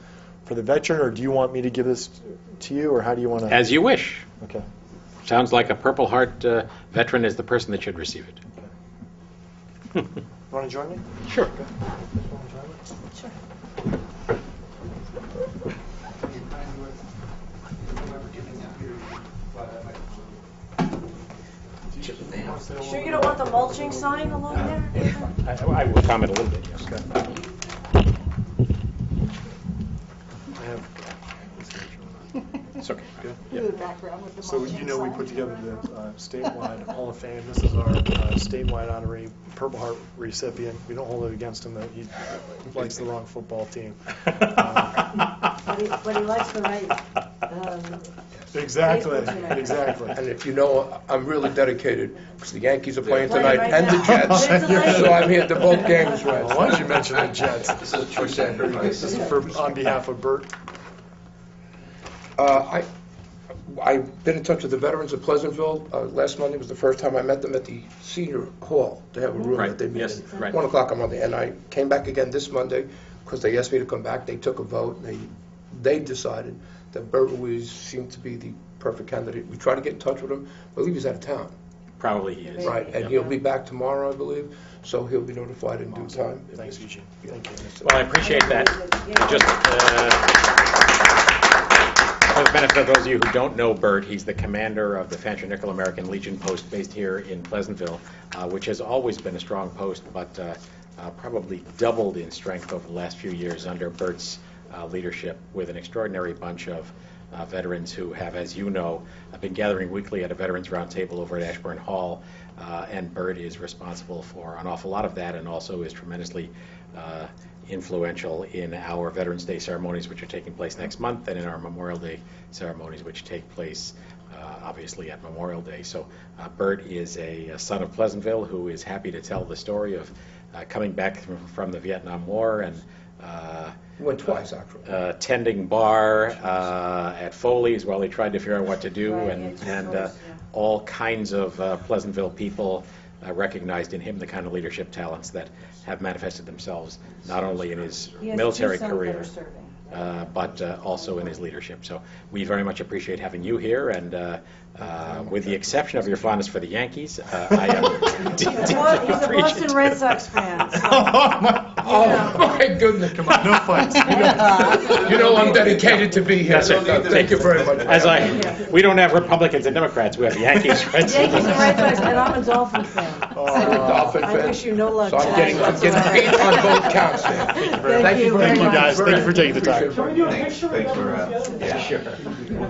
for the veteran. Or do you want me to give this to you, or how do you want to? as you wish. Okay. Sounds like a Purple Heart veteran is the person that should receive it. You want to join me? Sure. Sure you don't want the mulching sign along there? I will comment a little bit, yes. I have. It's okay. So we put together the statewide Hall of Fame. This is our statewide honoree, Purple Heart recipient. We don't hold it against him that he likes the wrong football team. But he likes the right. Exactly. Exactly. And if you know, I'm really dedicated, because the Yankees are playing Playing tonight, right and the now. Jets, It's so I'm here to both games, right? Well, why don't you mention the Jets? This is a true sacrifice. This is on behalf of Bert. I've been in touch with the veterans of Pleasantville. Last Monday was the first time I met them at the senior hall. They have a room Right, that they meet yes, in. right. 1 o'clock on Monday, and I came back again this Monday because they asked me to come back. They took a vote, and they decided that Bert Ruiz seemed to be the perfect candidate. We tried to get in touch with him. I believe he's out of town. Probably he is. Right, and Yep. he'll be back tomorrow, I believe, so he'll be notified in due time. Thanks, Eugene. Thank you. Well, I appreciate that. Just For the benefit of those of you who don't know Bert, he's the commander of the Fancher Nickel American Legion post based here in Pleasantville, which has always been a strong post, but probably doubled in strength over the last few years under Bert's leadership, with an extraordinary bunch of veterans who have, as you know, been gathering weekly at a Veterans Roundtable over at Ashburn Hall, and Bert is responsible for an awful lot of that, and also is tremendously influential in our Veterans Day ceremonies, which are taking place next month, and in our Memorial Day ceremonies, which take place obviously at Memorial Day. So Bert is a son of Pleasantville who is happy to tell the story of coming back from the Vietnam War and Went twice, actually. tending bar at Foley's while he tried to figure out what to do, and all kinds of Pleasantville people recognized in him the kind of leadership talents that have manifested themselves not only in his military career, but also in his leadership. So we very much appreciate having you here, and with the exception of your fondness for the Yankees, I am He's a Boston Red Sox fan. So. Oh, my goodness, come on. No fights. You know I'm dedicated to be here. That's it. Thank you very much. We don't have Republicans and Democrats, we have Yankees, Red Sox. Yankees and Red Sox, and I'm a Dolphin fan. I'm a Dolphin I fan. wish you no luck. So I'm getting beat on both counts there. Thank you guys. Thank you for taking the time. Thanks for, sure.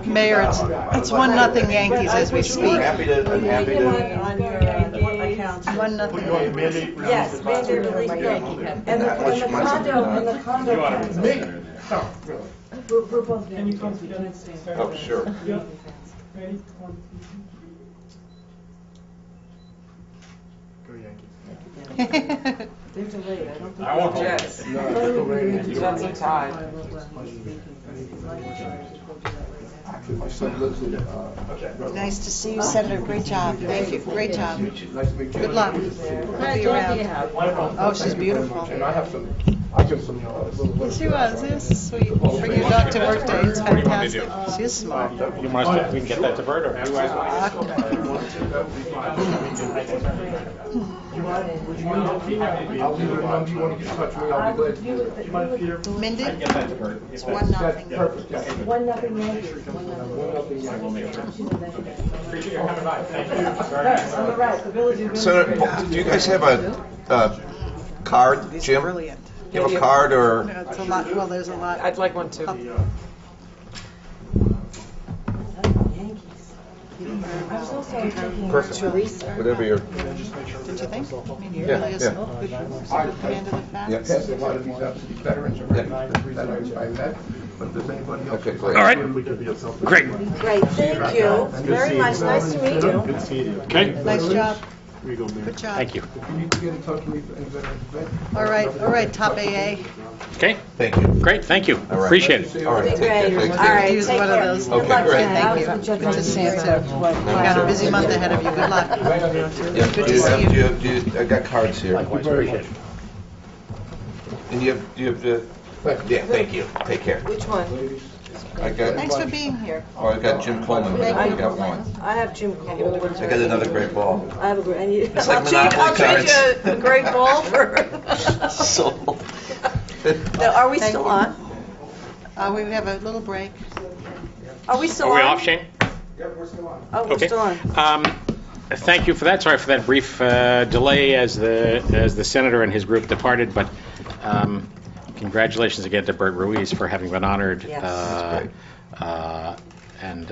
Mayor, it's 1-0 Yankees as we speak. I'm happy to, On your account. 1-0. Mandate. Yes, mandate release Yankee. And the condo. Me? No, really. We're both Yankee fans, we can't stand. Oh, sure. Go Yankees. They're delayed, I don't think. I won't hold Jets. it. Jets are tied. Actually, my son lives in, Nice to see you, Senator. Great job. Thank you. Great job. Nice to meet you. Good luck. We'll be around. Oh, she's beautiful. And I have some, little. She was. It was sweet. Bring your dog to work day. It's What do you want me to fantastic. She's smart. You want us to, we can get that to Bert, or you guys want I'll leave it alone. If you want to get in touch with me, I'll be glad. Mindy? to get that to Bert? It's That's 1-0. perfect, yes. 1-0 Yankees. Appreciate your coming by. Thank you. Very nice. On the right, the village is. Senator, do you guys have a card, These are Jim? brilliant. Do you have a card, or? No, it's a lot. Well, there's a lot. I'd like one too. Perfect. Whatever you're. Did you think? I mean, he Yeah, really is yeah. a good command of the facts. Yeah. Passed a lot of these out to these veterans already that I met, but if there's anybody else. Okay, great. All right. Great. Great, thank you. Very much, nice to meet you. Good seeing you. Okay. Nice job. Here you go, Mayor. Good job. Thank you. If you need to get in touch with me for any veterans, All right, top AA. Okay. Thank you. Great. Thank you. All right. Appreciate it. All right, take care. Great. Thank All you. right, Use take one of care. those. Okay, Good luck, great. Jen. Thank you. Good to see you, too. You've got a busy month ahead of you. Good luck. Yeah, Good to see you. I got cards here. Appreciate it. And you have the, yeah, thank you. Take care. Which one? I got, Thanks for being here. oh, I got Jim Coleman. I got one. I have Jim Coleman. I got another great ball. I have a great, and you, It's like I'll Monopoly trade you a great ball for. Sold. Now, are we Thank still you. on? We have a little break. Are we still Are on? we off, Shane? Oh, we're Okay. still on. Thank you for that. Sorry for that brief delay as the senator and his group departed, but congratulations again to Bert Ruiz for having been honored. Yes. That's And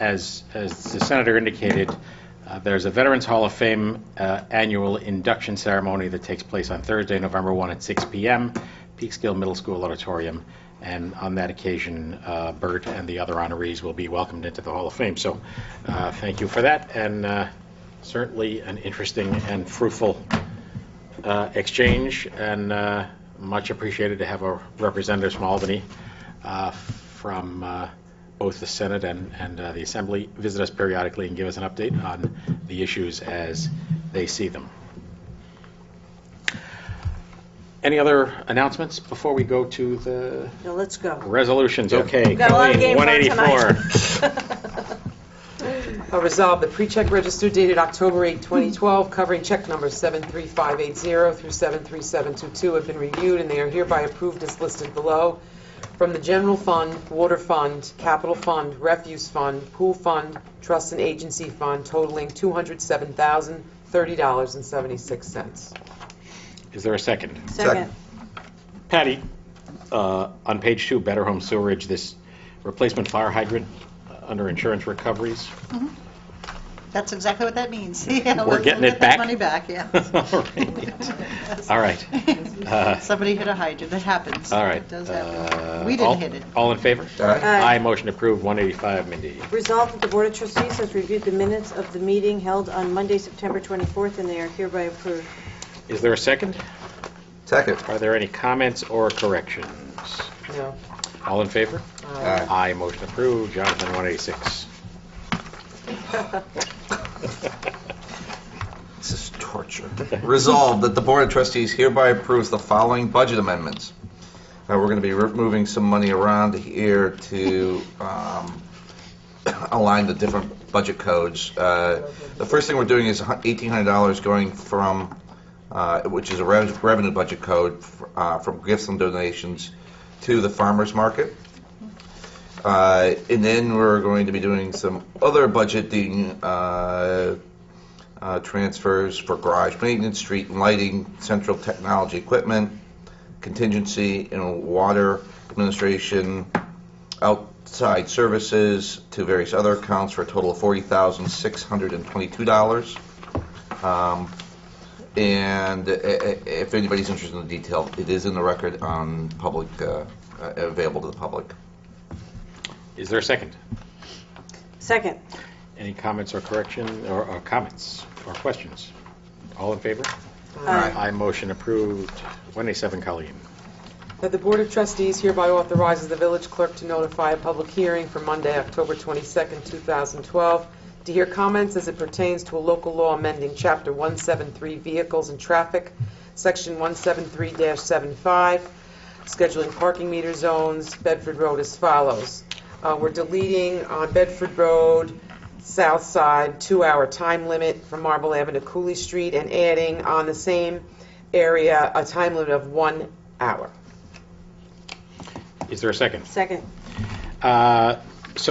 as the senator indicated, there's a Veterans Hall of Fame annual induction ceremony that takes place on Thursday, November 1 at 6 p.m., Peekskill Middle School Auditorium. And on that occasion, Bert and the other honorees will be welcomed into the Hall of Fame. So thank you for that, and certainly an interesting and fruitful exchange, and much appreciated to have a representative from Albany from both the Senate and the Assembly visit us periodically and give us an update on the issues as they see them. Any other announcements before we go to the No, let's go. resolutions? Okay. Got a lot of game fun 184. Resolve the pre-check register dated October 8, 2012, covering check numbers 73580 through 73722 have been reviewed, and they are hereby approved as listed below. From the general fund, water fund, capital fund, refuse fund, pool fund, trust and agency fund totaling $207,030.76. Is there a second? Second. Patty, on page 2, Better Home Sewerage, this replacement fire hydrant under insurance recoveries. That's exactly what that means. Yeah, We're getting we'll it get that back? money back, yeah. All right. Somebody hit a hydrant, that happens. All right. It does happen. We didn't hit it. All in favor? Aye. Motion approved. 185, Mindy. Resolved that the Board of Trustees has reviewed the minutes of the meeting held on Monday, September 24th, and they are hereby approved. Is there a second? Second. Are there any comments or corrections? No. All in favor? Aye. Motion approved. Jonathan, 186. This is torture. Resolved that the Board of Trustees hereby approves the following budget amendments. We're going to be moving some money around here to align the different budget codes. The first thing we're doing is $1,800 going from, which is a revenue budget code, from gifts and donations to the farmers market. And then we're going to be doing some other budgeting transfers for garage maintenance, street and lighting, central technology equipment, contingency and water administration, outside services to various other accounts for a total of $40,622. And if anybody's interested in the detail, it is in the record on public, available to the public. Is there a second? Second. Any comments or correction, or comments or questions? All in favor? Aye. Motion approved. 187, Colleen. That the Board of Trustees hereby authorizes the village clerk to notify a public hearing for Monday, October 22nd, 2012, to hear comments as it pertains to a local law amending Chapter 173 Vehicles and Traffic, Section 173-75, scheduling parking meter zones, Bedford Road as follows. We're deleting on Bedford Road, south side, 2-hour time limit from Marble Avenue to Cooley Street, and adding on the same area a time limit of 1 hour. Is there a second? Second. So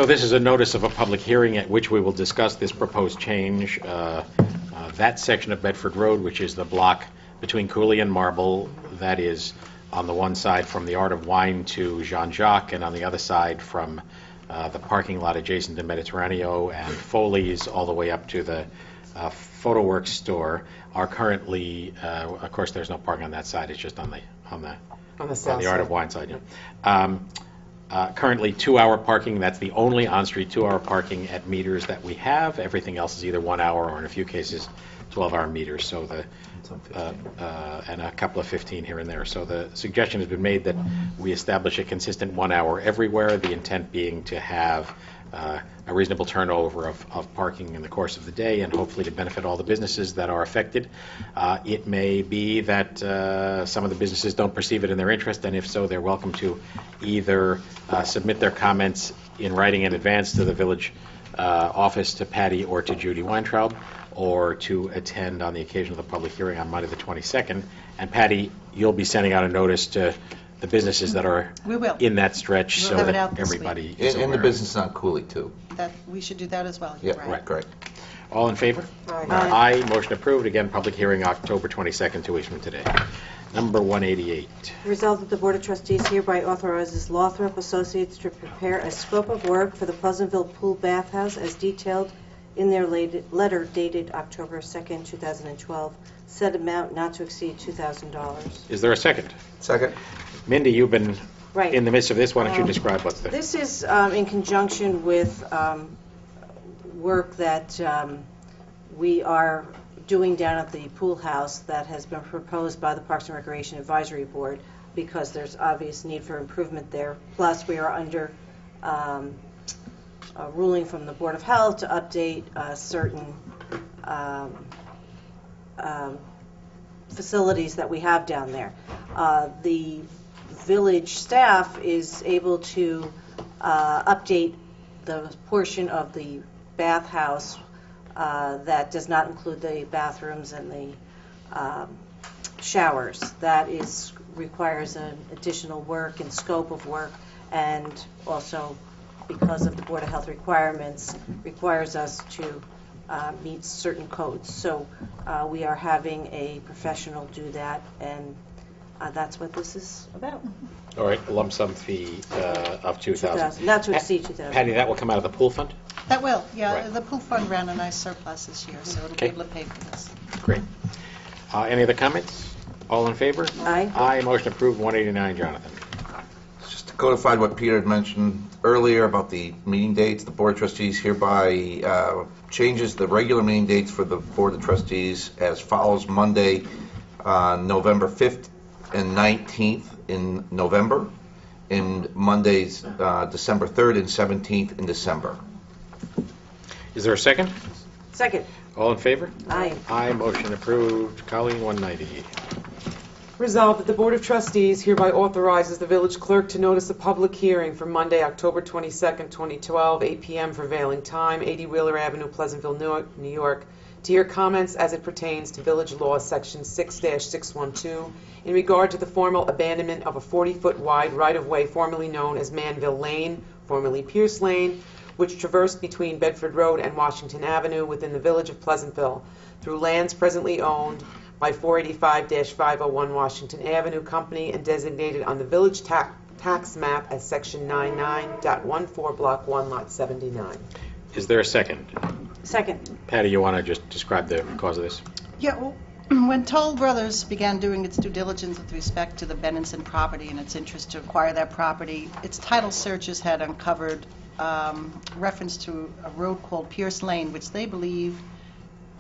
this is a notice of a public hearing at which we will discuss this proposed change. That section of Bedford Road, which is the block between Cooley and Marble, that is on the one side from the Art of Wine to Jean-Jacques, and on the other side from the parking lot adjacent to Mediterraneo and Foley's all the way up to the PhotoWorks store, are currently, of course there's no parking on that side, it's just on the south Art of Wine side. Yeah. Currently 2-hour parking, that's the only on-street 2-hour parking at meters that we have. Everything else is either 1 hour or in a few cases 12-hour meters, so and a couple of 15 here and there. So the suggestion has been made that we establish a consistent 1 hour everywhere, the intent being to have a reasonable turnover of parking in the course of the day, and hopefully to benefit all the businesses that are affected. It may be that some of the businesses don't perceive it in their interest, and if so, they're welcome to either submit their comments in writing in advance to the village office, to Patty or to Judy Weintraub, or to attend on the occasion of the public hearing on Monday the 22nd. And Patty, you'll be sending out a notice to the businesses that are in that stretch, We'll so have it that out this everybody week. is aware. And the business on Cooley, too. That, we should do that as well. Yeah, Right. great. All in favor? Aye. Motion approved. Again, public hearing October 22nd, 2 weeks from today. Number 188. Resolved that the Board of Trustees hereby authorizes Lothrop Associates to prepare a scope of work for the Pleasantville Pool Bathhouse as detailed in their letter dated October 2nd, 2012. Said amount not to exceed $2,000. Is there a second? Second. Mindy, you've been Right. in the midst of this. Why don't you describe what's there? This is in conjunction with work that we are doing down at the pool house that has been proposed by the Parks and Recreation Advisory Board, because there's obvious need for improvement there. Plus, we are under a ruling from the Board of Health to update certain facilities that we have down there. The village staff is able to update the portion of the bathhouse that does not include the bathrooms and the showers. That requires an additional work and scope of work, and also because of the Board of Health requirements, requires us to meet certain codes. So we are having a professional do that, and that's what this is about. All right, lump sum fee of $2,000. Not to exceed $2,000. Patty, that will come out of the pool fund? That will, yeah. Right. The pool fund ran a nice surplus this year, so it'll Okay. be able to pay for this. Great. Any other comments? All in favor? Aye. Aye, motion approved, 189, Jonathan. Just codified what Peter had mentioned earlier about the meeting dates. The Board of Trustees hereby changes the regular meeting dates for the Board of Trustees as follows: Monday, November 5th and 19th in November, and Mondays, December 3rd and 17th in December. Is there a second? Second. All in favor? Aye. Aye, motion approved. Colleen, 190. Resolved that the Board of Trustees hereby authorizes the village clerk to notice a public hearing for Monday, October 22nd, 2012, 8 p.m. prevailing time, 80 Wheeler Avenue, Pleasantville, New York, to hear comments as it pertains to Village Law, Section 6-612, in regard to the formal abandonment of a 40-foot wide right-of-way formerly known as Manville Lane, formerly Pierce Lane, which traversed between Bedford Road and Washington Avenue within the Village of Pleasantville, through lands presently owned by 485-501 Washington Avenue Company and designated on the village tax map as Section 99.14, Block 1, Lot 79. Is there a second? Second. Patty, you want to just describe the cause of this? Yeah, well, when Toll Brothers began doing its due diligence with respect to the Benenson property and its interest to acquire that property, its title searches had uncovered reference to a road called Pierce Lane, which they believe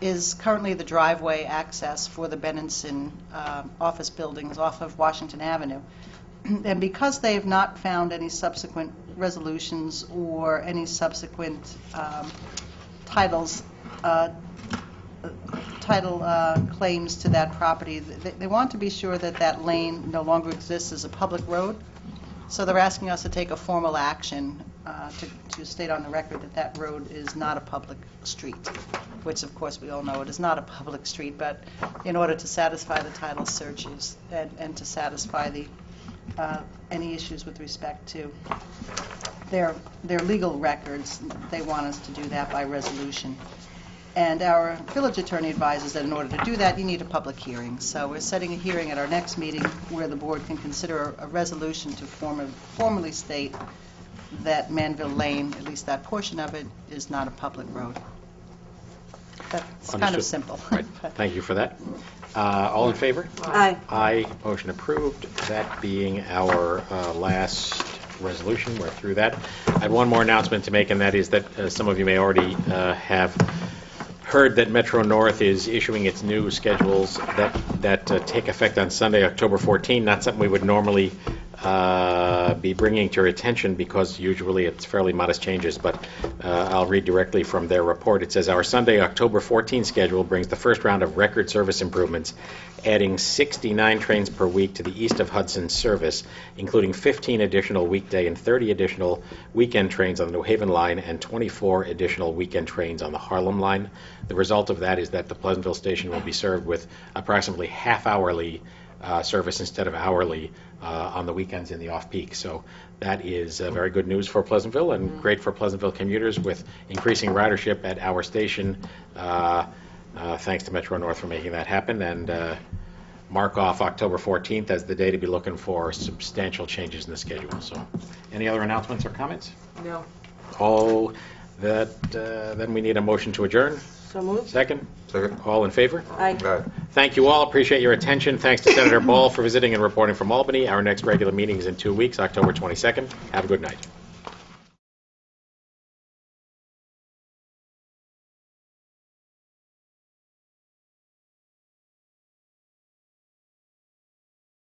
is currently the driveway access for the Benenson office buildings off of Washington Avenue. And because they have not found any subsequent resolutions or any subsequent title claims to that property, they want to be sure that that lane no longer exists as a public road. So they're asking us to take a formal action to state on the record that that road is not a public street, which of course we all know it is not a public street, but in order to satisfy the title searches and to satisfy the any issues with respect to their legal records, they want us to do that by resolution. And our village attorney advises that in order to do that, you need a public hearing. So we're setting a hearing at our next meeting where the board can consider a resolution to formally state that Manville Lane, at least that portion of it, is not a public road. That's kind of Understood. simple. Right. Thank you for that. All in favor? Aye. Aye, motion approved. That being our last resolution, we're through that. I have one more announcement to make, and that is that some of you may already have heard that Metro North is issuing its new schedules that take effect on Sunday, October 14. Not something we would normally be bringing to your attention because usually it's fairly modest changes, but I'll read directly from their report. It says, our Sunday, October 14 schedule brings the first round of record service improvements, adding 69 trains per week to the east of Hudson service, including 15 additional weekday and 30 additional weekend trains on the New Haven line and 24 additional weekend trains on the Harlem line. The result of that is that the Pleasantville station will be served with approximately half-hourly service instead of hourly on the weekends in the off-peak. So that is very good news for Pleasantville and great for Pleasantville commuters with increasing ridership at our station. Thanks to Metro North for making that happen, and mark off October 14th as the day to be looking for substantial changes in the schedule. So any other announcements or comments? No. All that, then we need a motion to adjourn. So moved. Second? Second. All in favor? Aye. Aye. Thank you all. Appreciate your attention. Thanks to Senator Ball for visiting and reporting from Albany. Our next regular meeting is in 2 weeks, October 22nd. Have a good night.